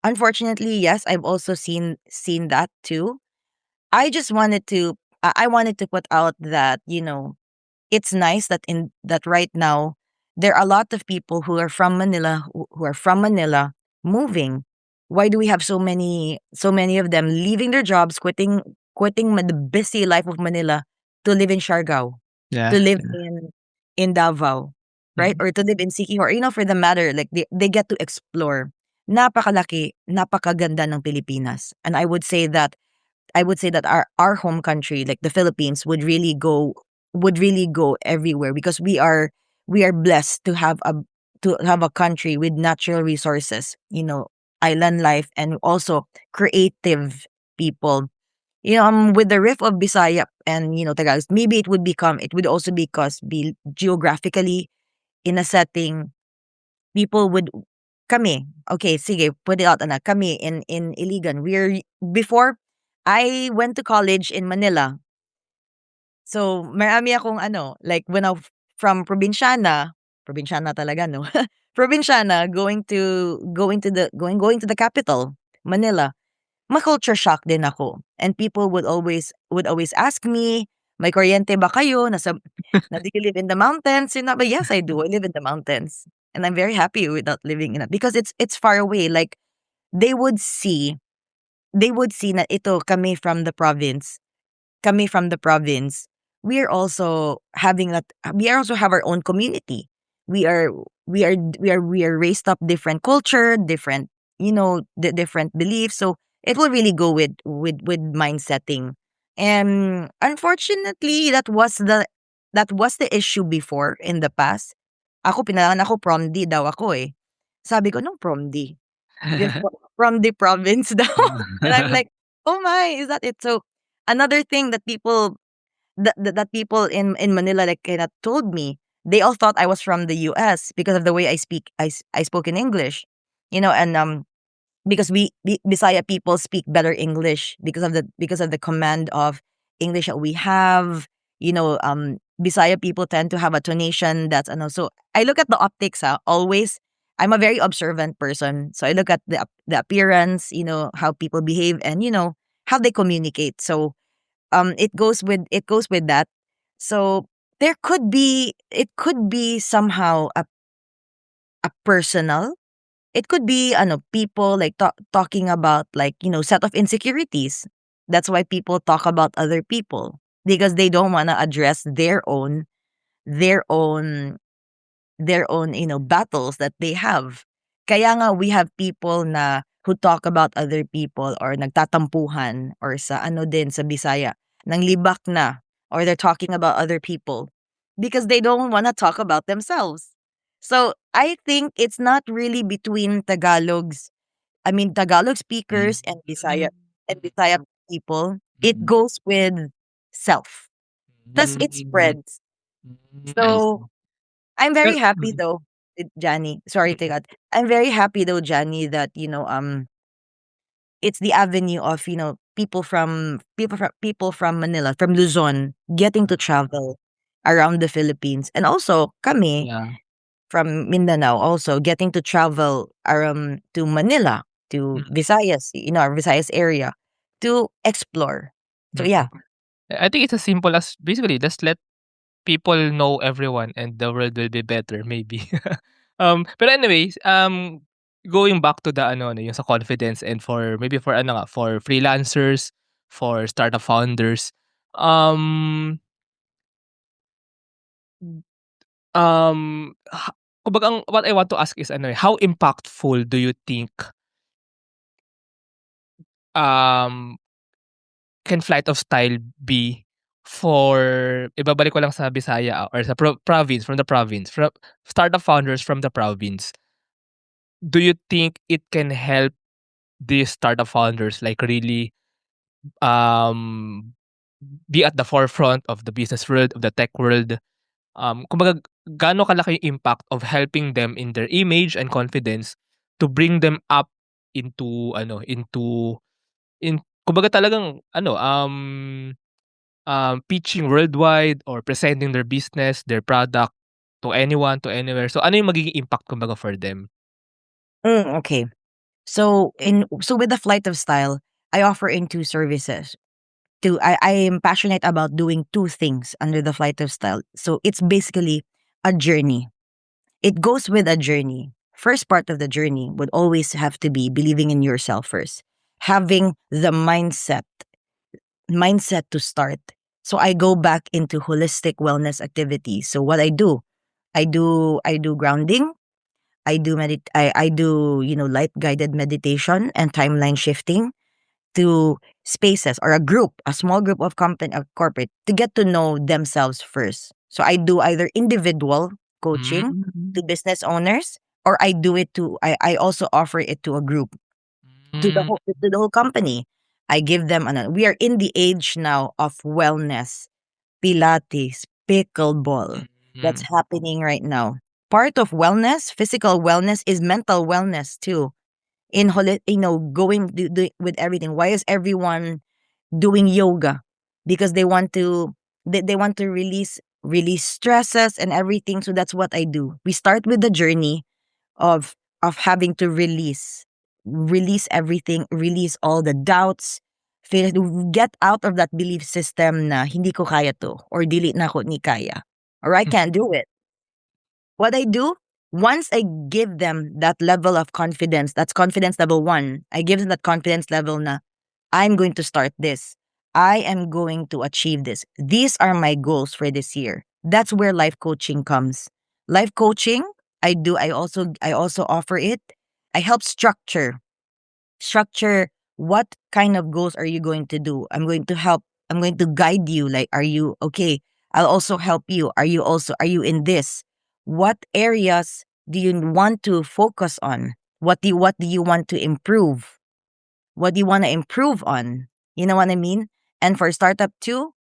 unfortunately, yes, I've also seen that too. I just wanted to I wanted to put out that, it's nice that right now there are a lot of people who are from Manila, moving. Why do we have so many of them leaving their jobs, quitting the busy life of Manila to live in Siargao, Yeah. to live in Davao, right? Mhm. Or to live in Siquijor, for the matter, like they get to explore. Napakalaki, napakaganda ng Pilipinas. And I would say that our home country, like the Philippines, would really go everywhere, because we are blessed to have a country with natural resources, island life, and also creative people. With the rift of Bisaya and, Tagalog, maybe it would also be geographically in a setting, people would, kami, okay, sige, put it out na, kami in Iligan. Before, I went to college in Manila. So, marami akong like when I from Provinciana talaga, no? Provinciana, going to the capital, Manila. Ma-culture shock din ako. And people would always ask me, may kuryente ba kayo? Do you live in the mountains? But yes, I do. I live in the mountains. And I'm very happy with not living in it, because it's far away. Like, they would see na ito, kami from the province, we are also have our own community. We are raised up different culture, different, the different beliefs. So it will really go with mind setting. And unfortunately, that was the issue before in the past. Pinangalan ako prom D daw ako eh. Sabi ko, no, prom D. You're from the province daw. And I'm like, oh my, is that it? So another thing that people that people in Manila like kind of told me, they all thought I was from the US because of the way I speak. I spoke in English, and because we Bisaya people speak better English because of the command of English that we have. Bisaya people tend to have a tonation that's ano. So I look at the optics. Always, I'm a very observant person, so I look at the appearance. How people behave, and how they communicate. So it goes with that. So it could be somehow a personal, it could be people like talking about like set of insecurities. That's why people talk about other people because they don't want to address their own battles that they have. Kaya nga we have people na who talk about other people or nagtatampuhan or sa din sa Bisaya nang libak na, or they're talking about other people because they don't want to talk about themselves. So I think it's not really between Tagalog speakers and Bisaya people. It Mm. goes with self. Thus it Mm. spreads. I So see. I'm Pero very happy though, Johnny. Sorry to mm, cut. I'm very happy though, Johnny, that it's the avenue of people from Manila, from Luzon, getting to travel around the Philippines, and also kami yeah. from Mindanao also getting to travel to Manila, to Mm, Visayas, our Visayas area, to explore. So mm. yeah. I think it's as simple as basically just let people know everyone and the world will be better maybe. But anyways, going back to the yung sa confidence and for maybe for for freelancers, for startup founders, um kumbaga what I want to ask is how impactful do you think um can Flight of Style be for ibabalik ko lang sa Bisaya or sa province, from the province, from startup founders from the province? Do you think it can help these startup founders like really um be at the forefront of the business world, of the tech world? Kumbaga gaano kalaki yung impact of helping them in their image and confidence to bring them up into in kumbaga talagang pitching worldwide or presenting their business, their product to anyone, to anywhere. So ano yung magiging impact kumbaga for them? Okay. So with the Flight of Style, I offer in two services. I am passionate about doing two things under the Flight of Style. So it's basically a journey. It goes with a journey. First part of the journey would always have to be believing in yourself first, having the mindset to start. So I go back into holistic wellness activities. So what I do grounding. I do light guided meditation and timeline shifting to spaces or a small group of company of corporate to get to know themselves first. So I do either individual coaching to Hmm. business owners, or I also offer it to a group, Hmm. to the whole company. I give them we are in the age now of wellness, Pilates, pickleball. That's Hmm. happening right now. Part of wellness, physical wellness, is mental wellness too. Going with everything. Why is everyone doing yoga? Because they want to release stresses and everything. So that's what I do. We start with the journey of having to release everything, release all the doubts, get out of that belief system na hindi ko kaya to, or dili na ko ni kaya, or I can't do it. What I do, once I give them that level of confidence, that's confidence level 1. I give them that confidence level na I'm going to start this. I am going to achieve this. These are my goals for this year. That's where life coaching comes. Life coaching, I also offer it. I help structure what kind of goals are you going to do. I'm going to guide you, like, are you okay? I'll also help you. Are you in this? What areas do you want to focus on? What do you want to improve? What do you want to improve on? You know what I mean? And for startup too,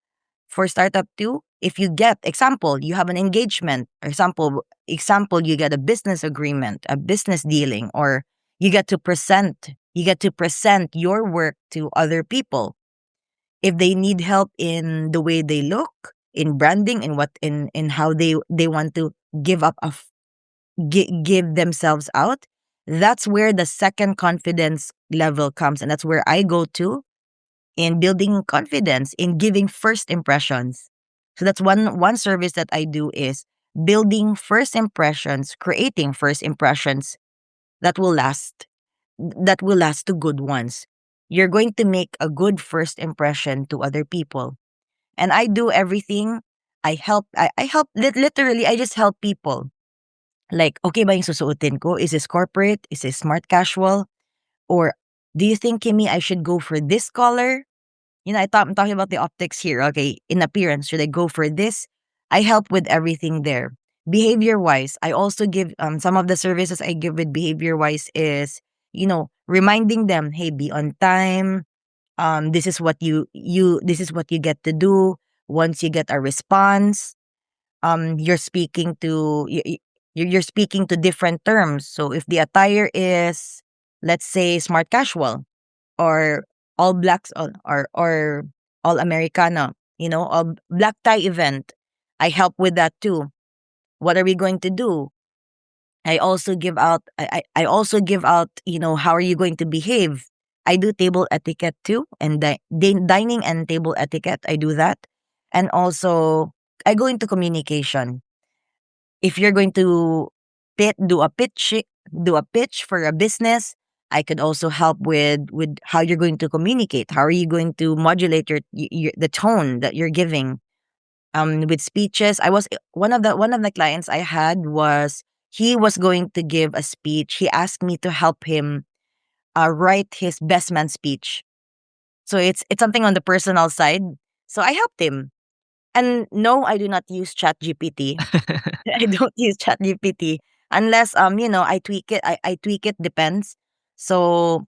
for startup too, if you get example, you have an engagement, example, you get a business agreement, a business dealing, or you get to present your work to other people. If they need help in the way they look, in branding, in what in how they want to give up give themselves out, that's where the second confidence level comes, and that's where I go to in building confidence, in giving first impressions. So that's one service that I do, is building first impressions, creating first impressions that will last, to good ones. You're going to make a good first impression to other people. And I do everything. I help, literally, I just help people. Like, okay ba yung susuotin ko? Is this corporate? Is this smart casual? Or do you think, Kimmy, I should go for this color? I'm talking about the optics here. Okay, in appearance, should I go for this? I help with everything there. Behavior wise, I also give some of the services I give with behavior wise is, reminding them, hey, be on time. This is what this is what you get to do. Once you get a response, you're speaking to you're speaking to different terms. So if the attire is, let's say, smart casual, or all blacks, or all Americano, all black tie event, I help with that too. What are we going to do? I also give out, how are you going to behave? I do table etiquette too, and dining and table etiquette, I do that. And also I go into communication. If you're going to do a pitch for a business, I could also help with how you're going to communicate. How are you going to modulate the tone that you're giving? With speeches, I was one of the clients I had was, he was going to give a speech. He asked me to help him write his best man speech. So it's something on the personal side. So I helped him. And no, I do not use Chat GPT. I don't use Chat GPT unless I tweak it. I tweak it, depends. So,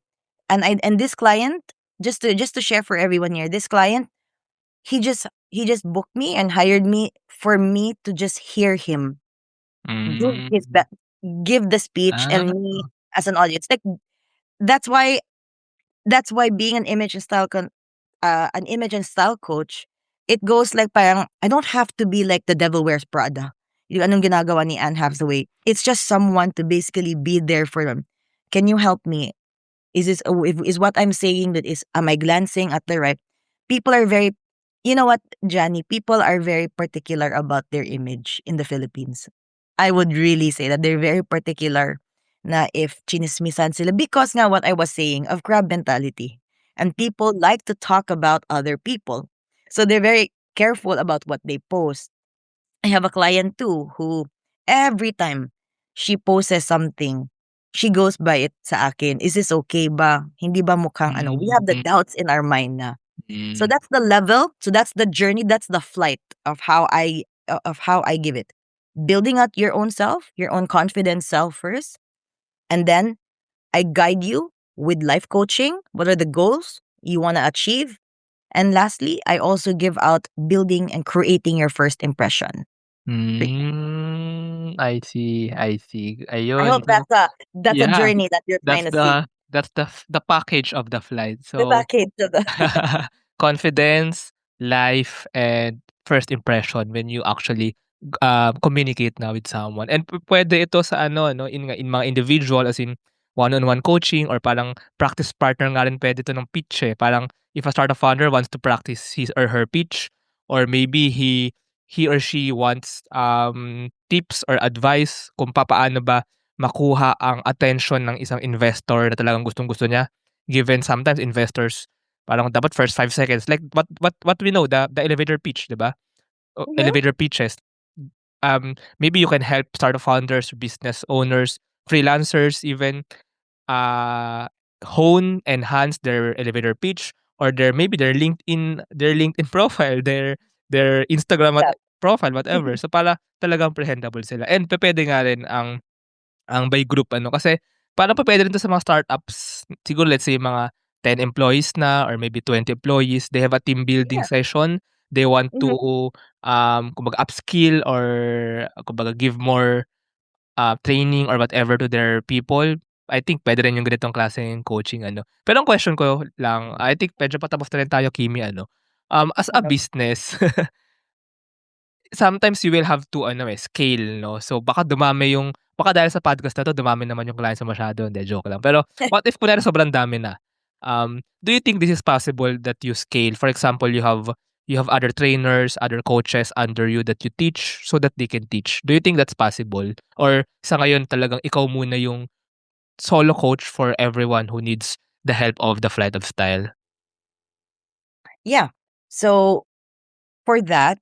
and this client, just to share for everyone here, this client, he just booked me and hired me for me to just hear him give Mm. give the speech, Ah. and me as an audience. Like, that's why being an image and style coach, it goes like, parang I don't have to be like the Devil Wears Prada. Yung anong ginagawa ni Anne Hathaway. It's just someone to basically be there for them. Can you help me? Is what I'm saying, that is, am I glancing at the right? People are very, you know what, Johnny? People are very particular about their image in the Philippines. I would really say that they're very particular na if chinismisan sila, because nga what I was saying of crab mentality. And people like to talk about other people. So they're very careful about what they post. I have a client too who every time she posts something, she goes by it sa akin. Is this okay ba? Hindi ba mukhang ano? We have the doubts in our mind na. So Mm. that's the level. So that's the journey. That's the flight of how I give it. Building out your own self, your own confident self first, and then I guide you with life coaching. What are the goals you want to achieve? And lastly, I also give out building and creating your first impression. I see, I see. I Ayun, hope so that's a yeah, journey that you're that's trying to see. the package of the flight. The So package of the confidence, life, and first impression when you actually communicate na with someone. And pwede ito sa ano, no, in mga individual, as in one-on-one coaching, or parang practice partner nga rin pwede ito ng pitch eh. Parang if a startup founder wants to practice his or her pitch, or maybe he or she wants tips or advice kung paano ba makuha ang attention ng isang investor na talagang gustong-gusto niya. Given sometimes investors parang dapat first 5 seconds, like what we know, the elevator pitch, 'di ba? Mhm. Elevator pitches. Maybe you can help startup founders, business owners, freelancers even uh enhance their elevator pitch, or their LinkedIn profile, their Instagram Yeah. profile, whatever. So para talagang presentable sila. And pupuwede nga rin ang by group ano, kasi parang pupuwede rin 'to sa mga startups. Siguro let's say mga 10 employees na, or maybe 20 employees, they have a team building Yeah. session they want Mhm. to kumbaga upskill or kumbaga give more training or whatever to their people, I think puwede rin yung ganitong klaseng coaching ano. Pero ang question ko lang, I think medyo patapos na rin tayo, Kimi, ano, as a Okay. business, sometimes you will have to ano, scale 'no. So baka dahil sa podcast na 'to dumami naman yung clients mo masyado, hindi, joke lang. Pero what if kunwari sobrang dami na? Do you think this is possible that you scale? For example, you have other trainers, other coaches under you that you teach so that they can teach. Do you think that's possible? Or sa ngayon talagang ikaw muna yung solo coach for everyone who needs the help of the Flight of Style? Yeah. So for that,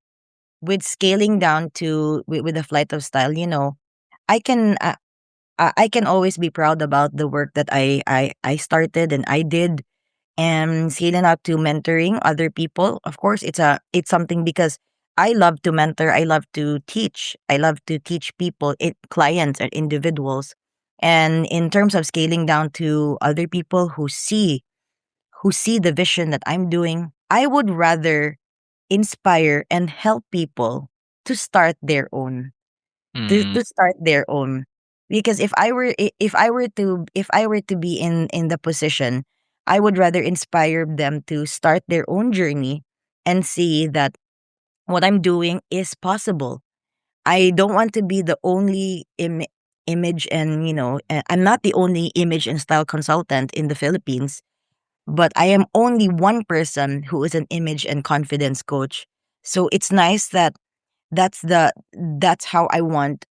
with scaling down to with the flight of style, I can I can always be proud about the work that I started and I did, and scaling up to mentoring other people. Of course, it's something because I love to mentor. I love to teach. I love to teach people, clients and individuals. And in terms of scaling down to other people who see the vision that I'm doing, I would rather inspire and help people to start their own Mm. to start their own. Because if I were to be in the position, I would rather inspire them to start their own journey and see that what I'm doing is possible. I don't want to be the only image, and I'm not the only image and style consultant in the Philippines, but I am only one person who is an image and confidence coach. So it's nice that that's the that's how I want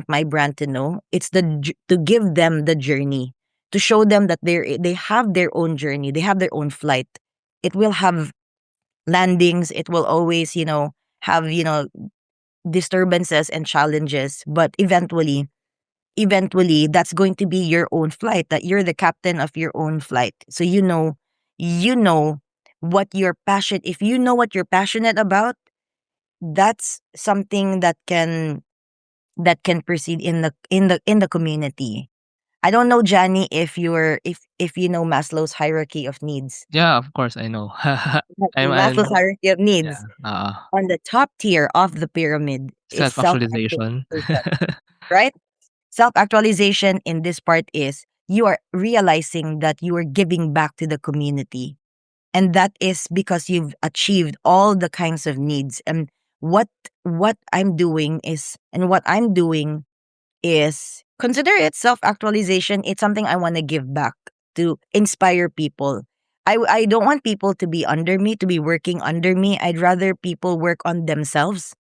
my brand to know. It's to give them the journey, to show them that they have their own journey, they have their own flight. It will have landings, it will always have disturbances and challenges, but eventually that's going to be your own flight, that you're the captain of your own flight. So you know what you're passionate if you know what you're passionate about, that's something that can proceed in the community. I don't know, Johnny, if you know Maslow's hierarchy of needs. Yeah, of course I know. I'm Maslow's an hierarchy of yeah, needs, oo. on the top tier of the pyramid is Self-actualization. self-actualization, right? Self-actualization in this part is you are realizing that you are giving back to the community. And that is because you've achieved all the kinds of needs. And what what I'm doing is consider it self-actualization. It's something I want to give back to inspire people. I don't want people to be under me, to be working under me. I'd rather people work on themselves,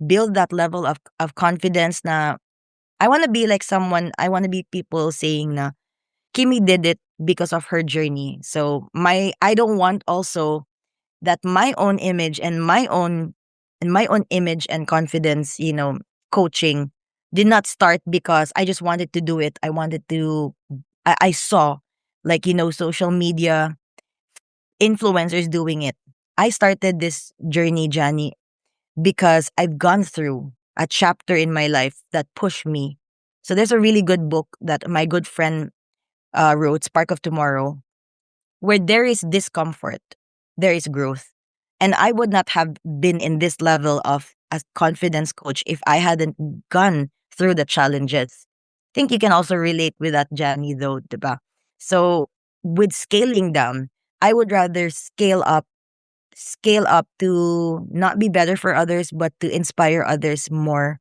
build that level of confidence. Na I want to be people saying na Kimi did it because of her journey. So I don't want also that my own image and my own image and confidence, coaching did not start because I just wanted to do it. I saw, like, social media influencers doing it. I started this journey, Johnny, because I've gone through a chapter in my life that pushed me. So there's a really good book that my good friend wrote, Spark of Tomorrow, where there is discomfort, there is growth. And I would not have been in this level of a confidence coach if I hadn't gone through the challenges. I think you can also relate with that, Jani, though, diba? So with scaling down, I would rather scale up to not be better for others, but to inspire others more.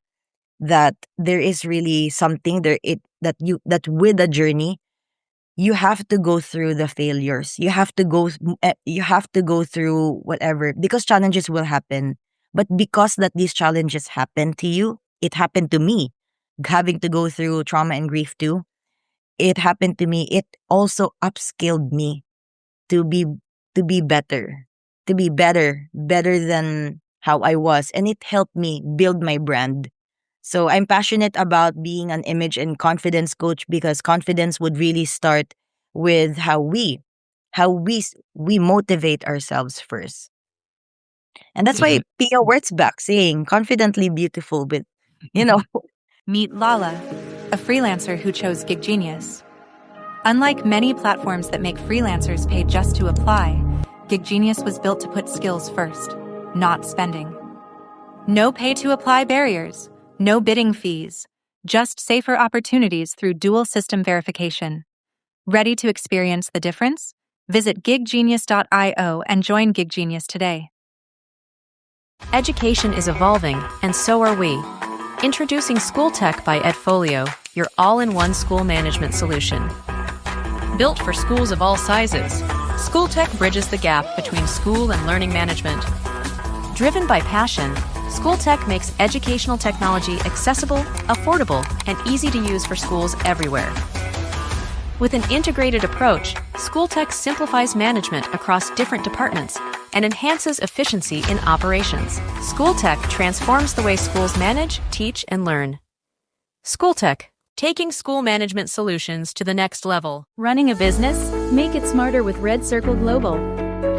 That there is really something there it that with a journey you have to go through the failures. You have to go through whatever, because challenges will happen. But because that these challenges happen to you, it happened to me. Having to go through trauma and grief too, it happened to me. It also upskilled me to be to be better, better than how I was, and it helped me build my brand. So I'm passionate about being an image and confidence coach, because confidence would really start with how we motivate ourselves first. And that's why Mhm. Pia Wurtzbach saying confidently beautiful with you know Meet Lala, a freelancer who chose Gig Genius. Unlike many platforms that make freelancers pay just to apply, GigGenius was built to put skills first, not spending. No pay-to-apply barriers, no bidding fees, just safer opportunities through dual system verification. Ready to experience the difference? Visit giggenius.io and join GigGenius today. Education is evolving, and so are we. Introducing SchoolTech by Edfolio, your all-in-one school management solution. Built for schools of all sizes, SchoolTech bridges the gap between school and learning management. Driven by passion, SchoolTech makes educational technology accessible, affordable, and easy to use for schools everywhere. With an integrated approach, SchoolTech simplifies management across different departments and enhances efficiency in operations. SchoolTech transforms the way schools manage, teach, and learn. SchoolTech, taking school management solutions to the next level. Running a business? Make it smarter with Red Circle Global.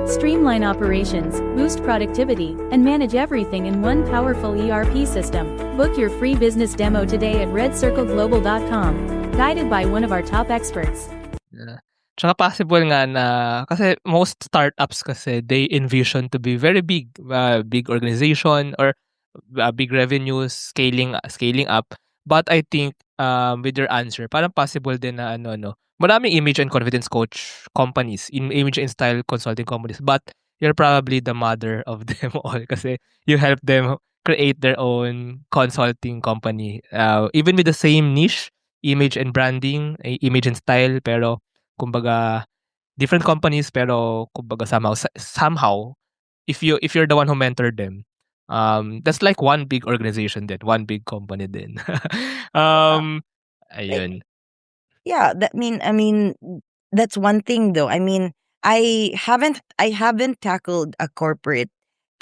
Streamline operations, boost productivity, and manage everything in one powerful ERP system. Book your free business demo today at redcircleglobal.com, guided by one of our top experts. Yeah. Tsaka possible nga na kasi most startups kasi they envision to be very big, big organization or big revenues, scaling up. But I think with your answer, parang possible din na maraming image and confidence coach companies, image and style consulting companies, but you're probably the mother of them all kasi you help them create their own consulting company. Even with the same niche, image and branding, image and style, pero kumbaga different companies, pero kumbaga somehow if you're the one who mentored them, that's like one big organization din, one big company din. Ayun. Yeah, I mean, that's one thing though. I mean, I haven't tackled a corporate.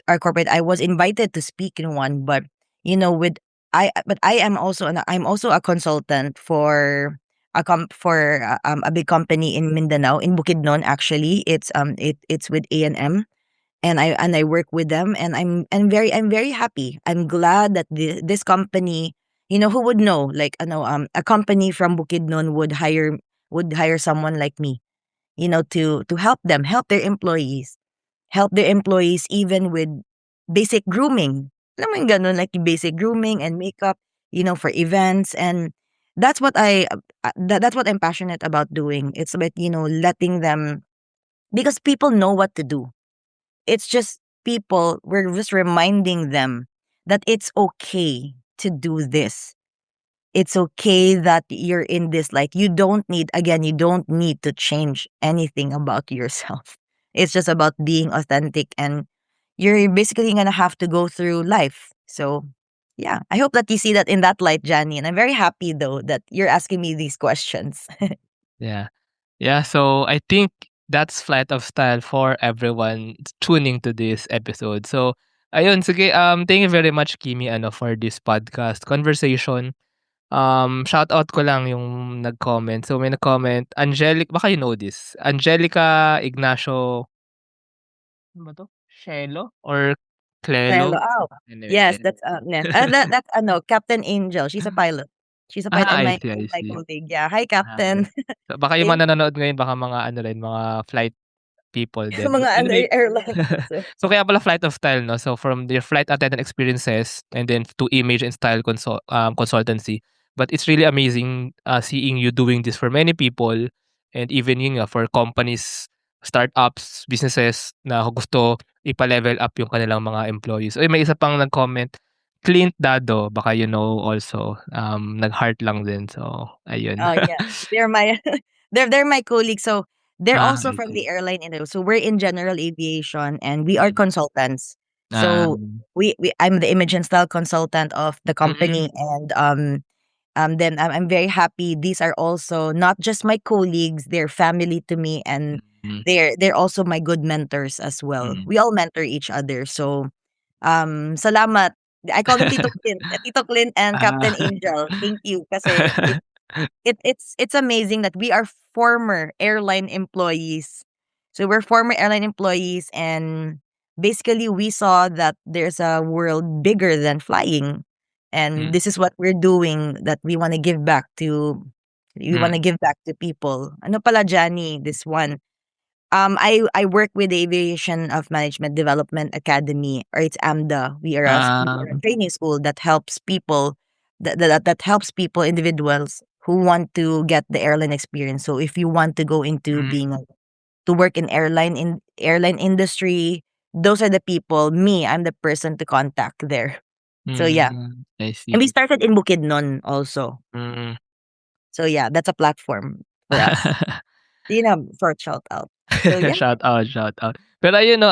I was invited to speak in one, but with I am also I'm also a consultant for a big company in Mindanao, in Bukidnon. Actually, it's with A&M, and I work with them, and I'm very happy. I'm glad that this company, who would know, like a company from Bukidnon would hire someone like me, to help them, help their employees even with basic grooming. Alam mo yung ganun, like yung basic grooming and makeup, for events. And that's what that's what I'm passionate about doing. It's about, letting them, because people know what to do. It's just we're just reminding them that it's okay to do this. It's okay that you're in this, like, you don't need to change anything about yourself. It's just about being authentic, and you're basically gonna have to go through life. So yeah, I hope that you see that in that light, Johnny. And I'm very happy though that you're asking me these questions. Yeah. Yeah, so I think that's Flight of Style for everyone tuning to this episode. So, ayun, sige, thank you very much, Kimi, for this podcast conversation. Shout out ko lang yung nag-comment. So, may nag-comment, baka you know this, Angelica Ignacio, ano ba to? Shelo? Or Hello. Clelo? Oh, Anyway, yes, that's that's Captain Angel. She's a pilot. She's a pilot, and I my see, I my see. colleague. Yeah, hi, Okay. Captain. So, baka yung Thank mga nanonood ngayon, baka mga mga flight people din. mga But anyway, airline officer. so kaya pala Flight of Style, no? So from your flight attendant experiences and then to image and style consultancy. But it's really amazing seeing you doing this for many people, and even yun nga, for companies, startups, businesses na gusto ipa-level up yung kanilang mga employees. Oy, may isa pang nag-comment, Clint Dado, baka you know also, nag-heart lang din. So, ayun. Oh yeah, they're my they're my colleagues. So they're also I from see. the airline industry. So we're in general aviation, and we are Mm. consultants. So Um, I'm the image and style consultant of the mm, company, and then I'm very happy. These are also not just my colleagues; they're family to me, and mm, they're also my good mentors as well. mm. We all mentor each other. So salamat. I call them Tito Clint and Ah. Captain Angel. Thank you, kasi it's amazing that we are former airline employees. So we're former airline employees, and basically we saw that there's a world bigger than flying, and Mm, this is what we're doing, that we want to give back to people. Ano pala, Johnny, this one. I work with the Aviation of Management Development Academy, or it's AMDA. We are a training school that helps people that helps people, individuals who want to get the airline experience. So if you want to go into Mm, being to work in airline industry, those are the people. Me, I'm the person to contact there. So yeah, I and we see. started in Bukidnon also. Mm. So yeah, that's a platform for us. Short shout out. So yeah. Shout out, shout out. Pero ayun 'no,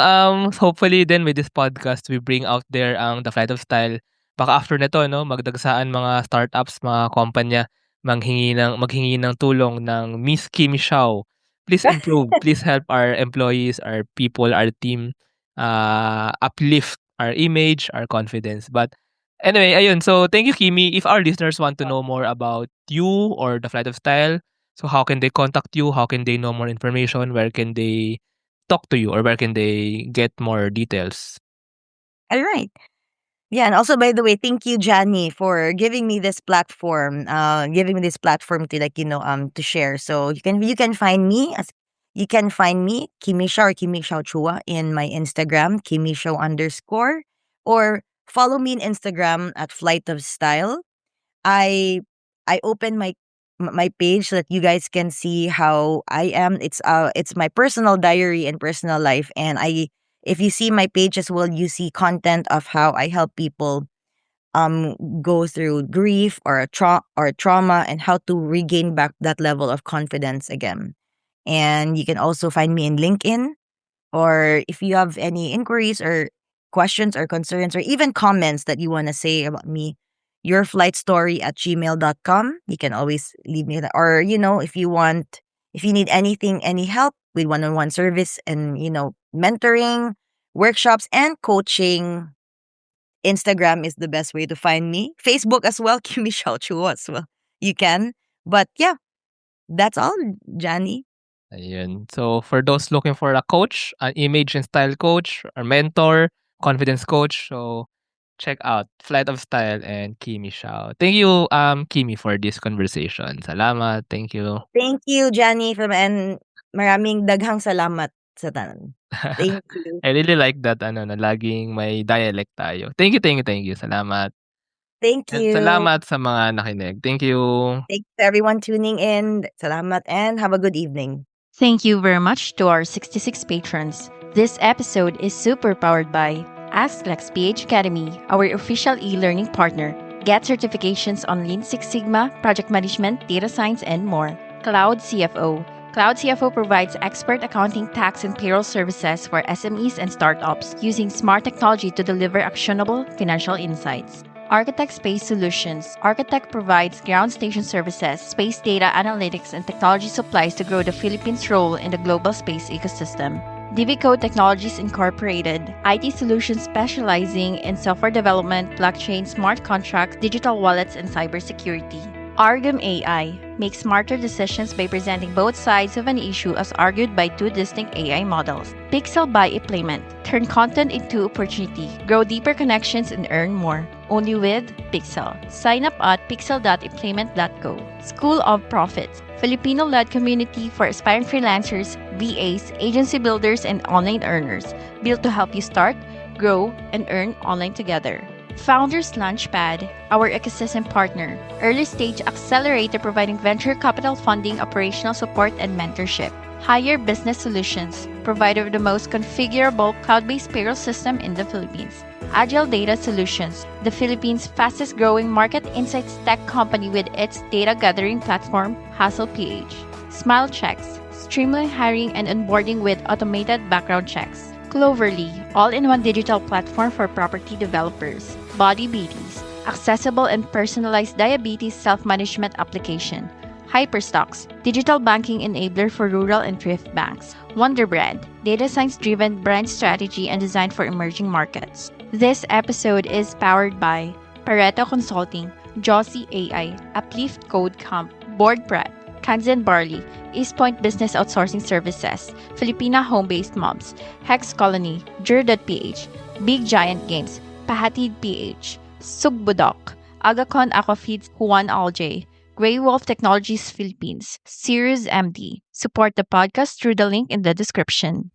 hopefully din with this podcast we bring out there ang The Flight of Style. Baka after nito 'no, magdagsaan mga startups, mga kumpanya maghingi ng tulong ng Miss Kim Shaw. Please improve, please help our employees, our people, our team, uplift our image, our confidence. But anyway, ayun. So thank you, Kimi. If our listeners want to know more about you or The Flight of Style, so how can they contact you? How can they know more information? Where can they talk to you or where can they get more details? All right. Yeah, and also by the way, thank you, Johnny, for giving me this platform. Giving me this platform to to share. So you can find me Kimi Shao or Kimi Shao Chua in my Instagram, Kimi Shao _ or follow me on Instagram at Flight of Style. I I open my page so that you guys can see how I am. It's my personal diary and personal life, and I if you see my page as well, you see content of how I help people go through grief or trauma, and how to regain back that level of confidence again. And you can also find me in LinkedIn, or if you have any inquiries or questions or concerns or even comments that you want to say about me, yourflightstory@gmail.com. You can always leave me that. Or, if you need any help with one-on-one service and, mentoring, workshops, and coaching, Instagram is the best way to find me. Facebook as well, Kimi Shao Chua as well. You can. But yeah, that's all, Johnny. Ayun. So for those looking for a coach, an image and style coach or mentor, confidence coach, so check out Flight of Style and Kimi Shao. Thank you, Kimi, for this conversation. Salamat. Thank you. Thank you, Johnny, and maraming daghang salamat sa tanan. Thank you. I really like that na laging may dialect tayo. Thank you, thank you, thank you. Salamat. Thank And you. salamat sa mga nakinig. Thank you. Thanks to everyone tuning in. Salamat and have a good evening. Thank you very much to our 66 patrons. This episode is super powered by AskLex PH Academy, our official e-learning partner. Get certifications on Lean Six Sigma, project management, data science, and more. Cloud CFO. Cloud CFO provides expert accounting, tax, and payroll services for SMEs and startups using smart technology to deliver actionable financial insights. Architect Space Solutions. Architect provides ground station services, space data analytics, and technology supplies to grow the Philippines' role in the global space ecosystem. DiviCode Technologies Incorporated, IT solutions specializing in software development, blockchain, smart contracts, digital wallets, and cybersecurity. Argum AI makes smarter decisions by presenting both sides of an issue as argued by two distinct AI models. Pixel by Implement. Turn content into opportunity, grow deeper connections, and earn more. Only with Pixel. Sign up at pixel.implement.co. School of Profits. Filipino-led community for aspiring freelancers, VAs, agency builders, and online earners. Built to help you start, grow, and earn online together. Founders Launchpad, our ecosystem partner. Early stage accelerator providing venture capital funding, operational support, and mentorship. Hire Business Solutions, provider of the most configurable cloud-based payroll system in the Philippines. Agile Data Solutions, the Philippines' fastest growing market insights tech company with its data gathering platform, HustlePH. Smile Checks, streamline hiring and onboarding with automated background checks. Cloverly, all-in-one digital platform for property developers. Body Beauties, accessible and personalized diabetes self-management application. Hyperstocks, digital banking enabler for rural and thrift banks. Wonderbrand, data science-driven brand strategy and design for emerging markets. This episode is powered by Pareto Consulting, Josie AI, Uplift Code Comp, Board Prep, Kanzen Barley, East Point Business Outsourcing Services, Filipina Home-Based Moms, Hex Colony, Jur.ph, Big Giant Games, Pahatid PH, Sugbudok, Agacon Aquafeeds Juan Alj, Grey Wolf Technologies Philippines, Series MD. Support the podcast through the link in the description.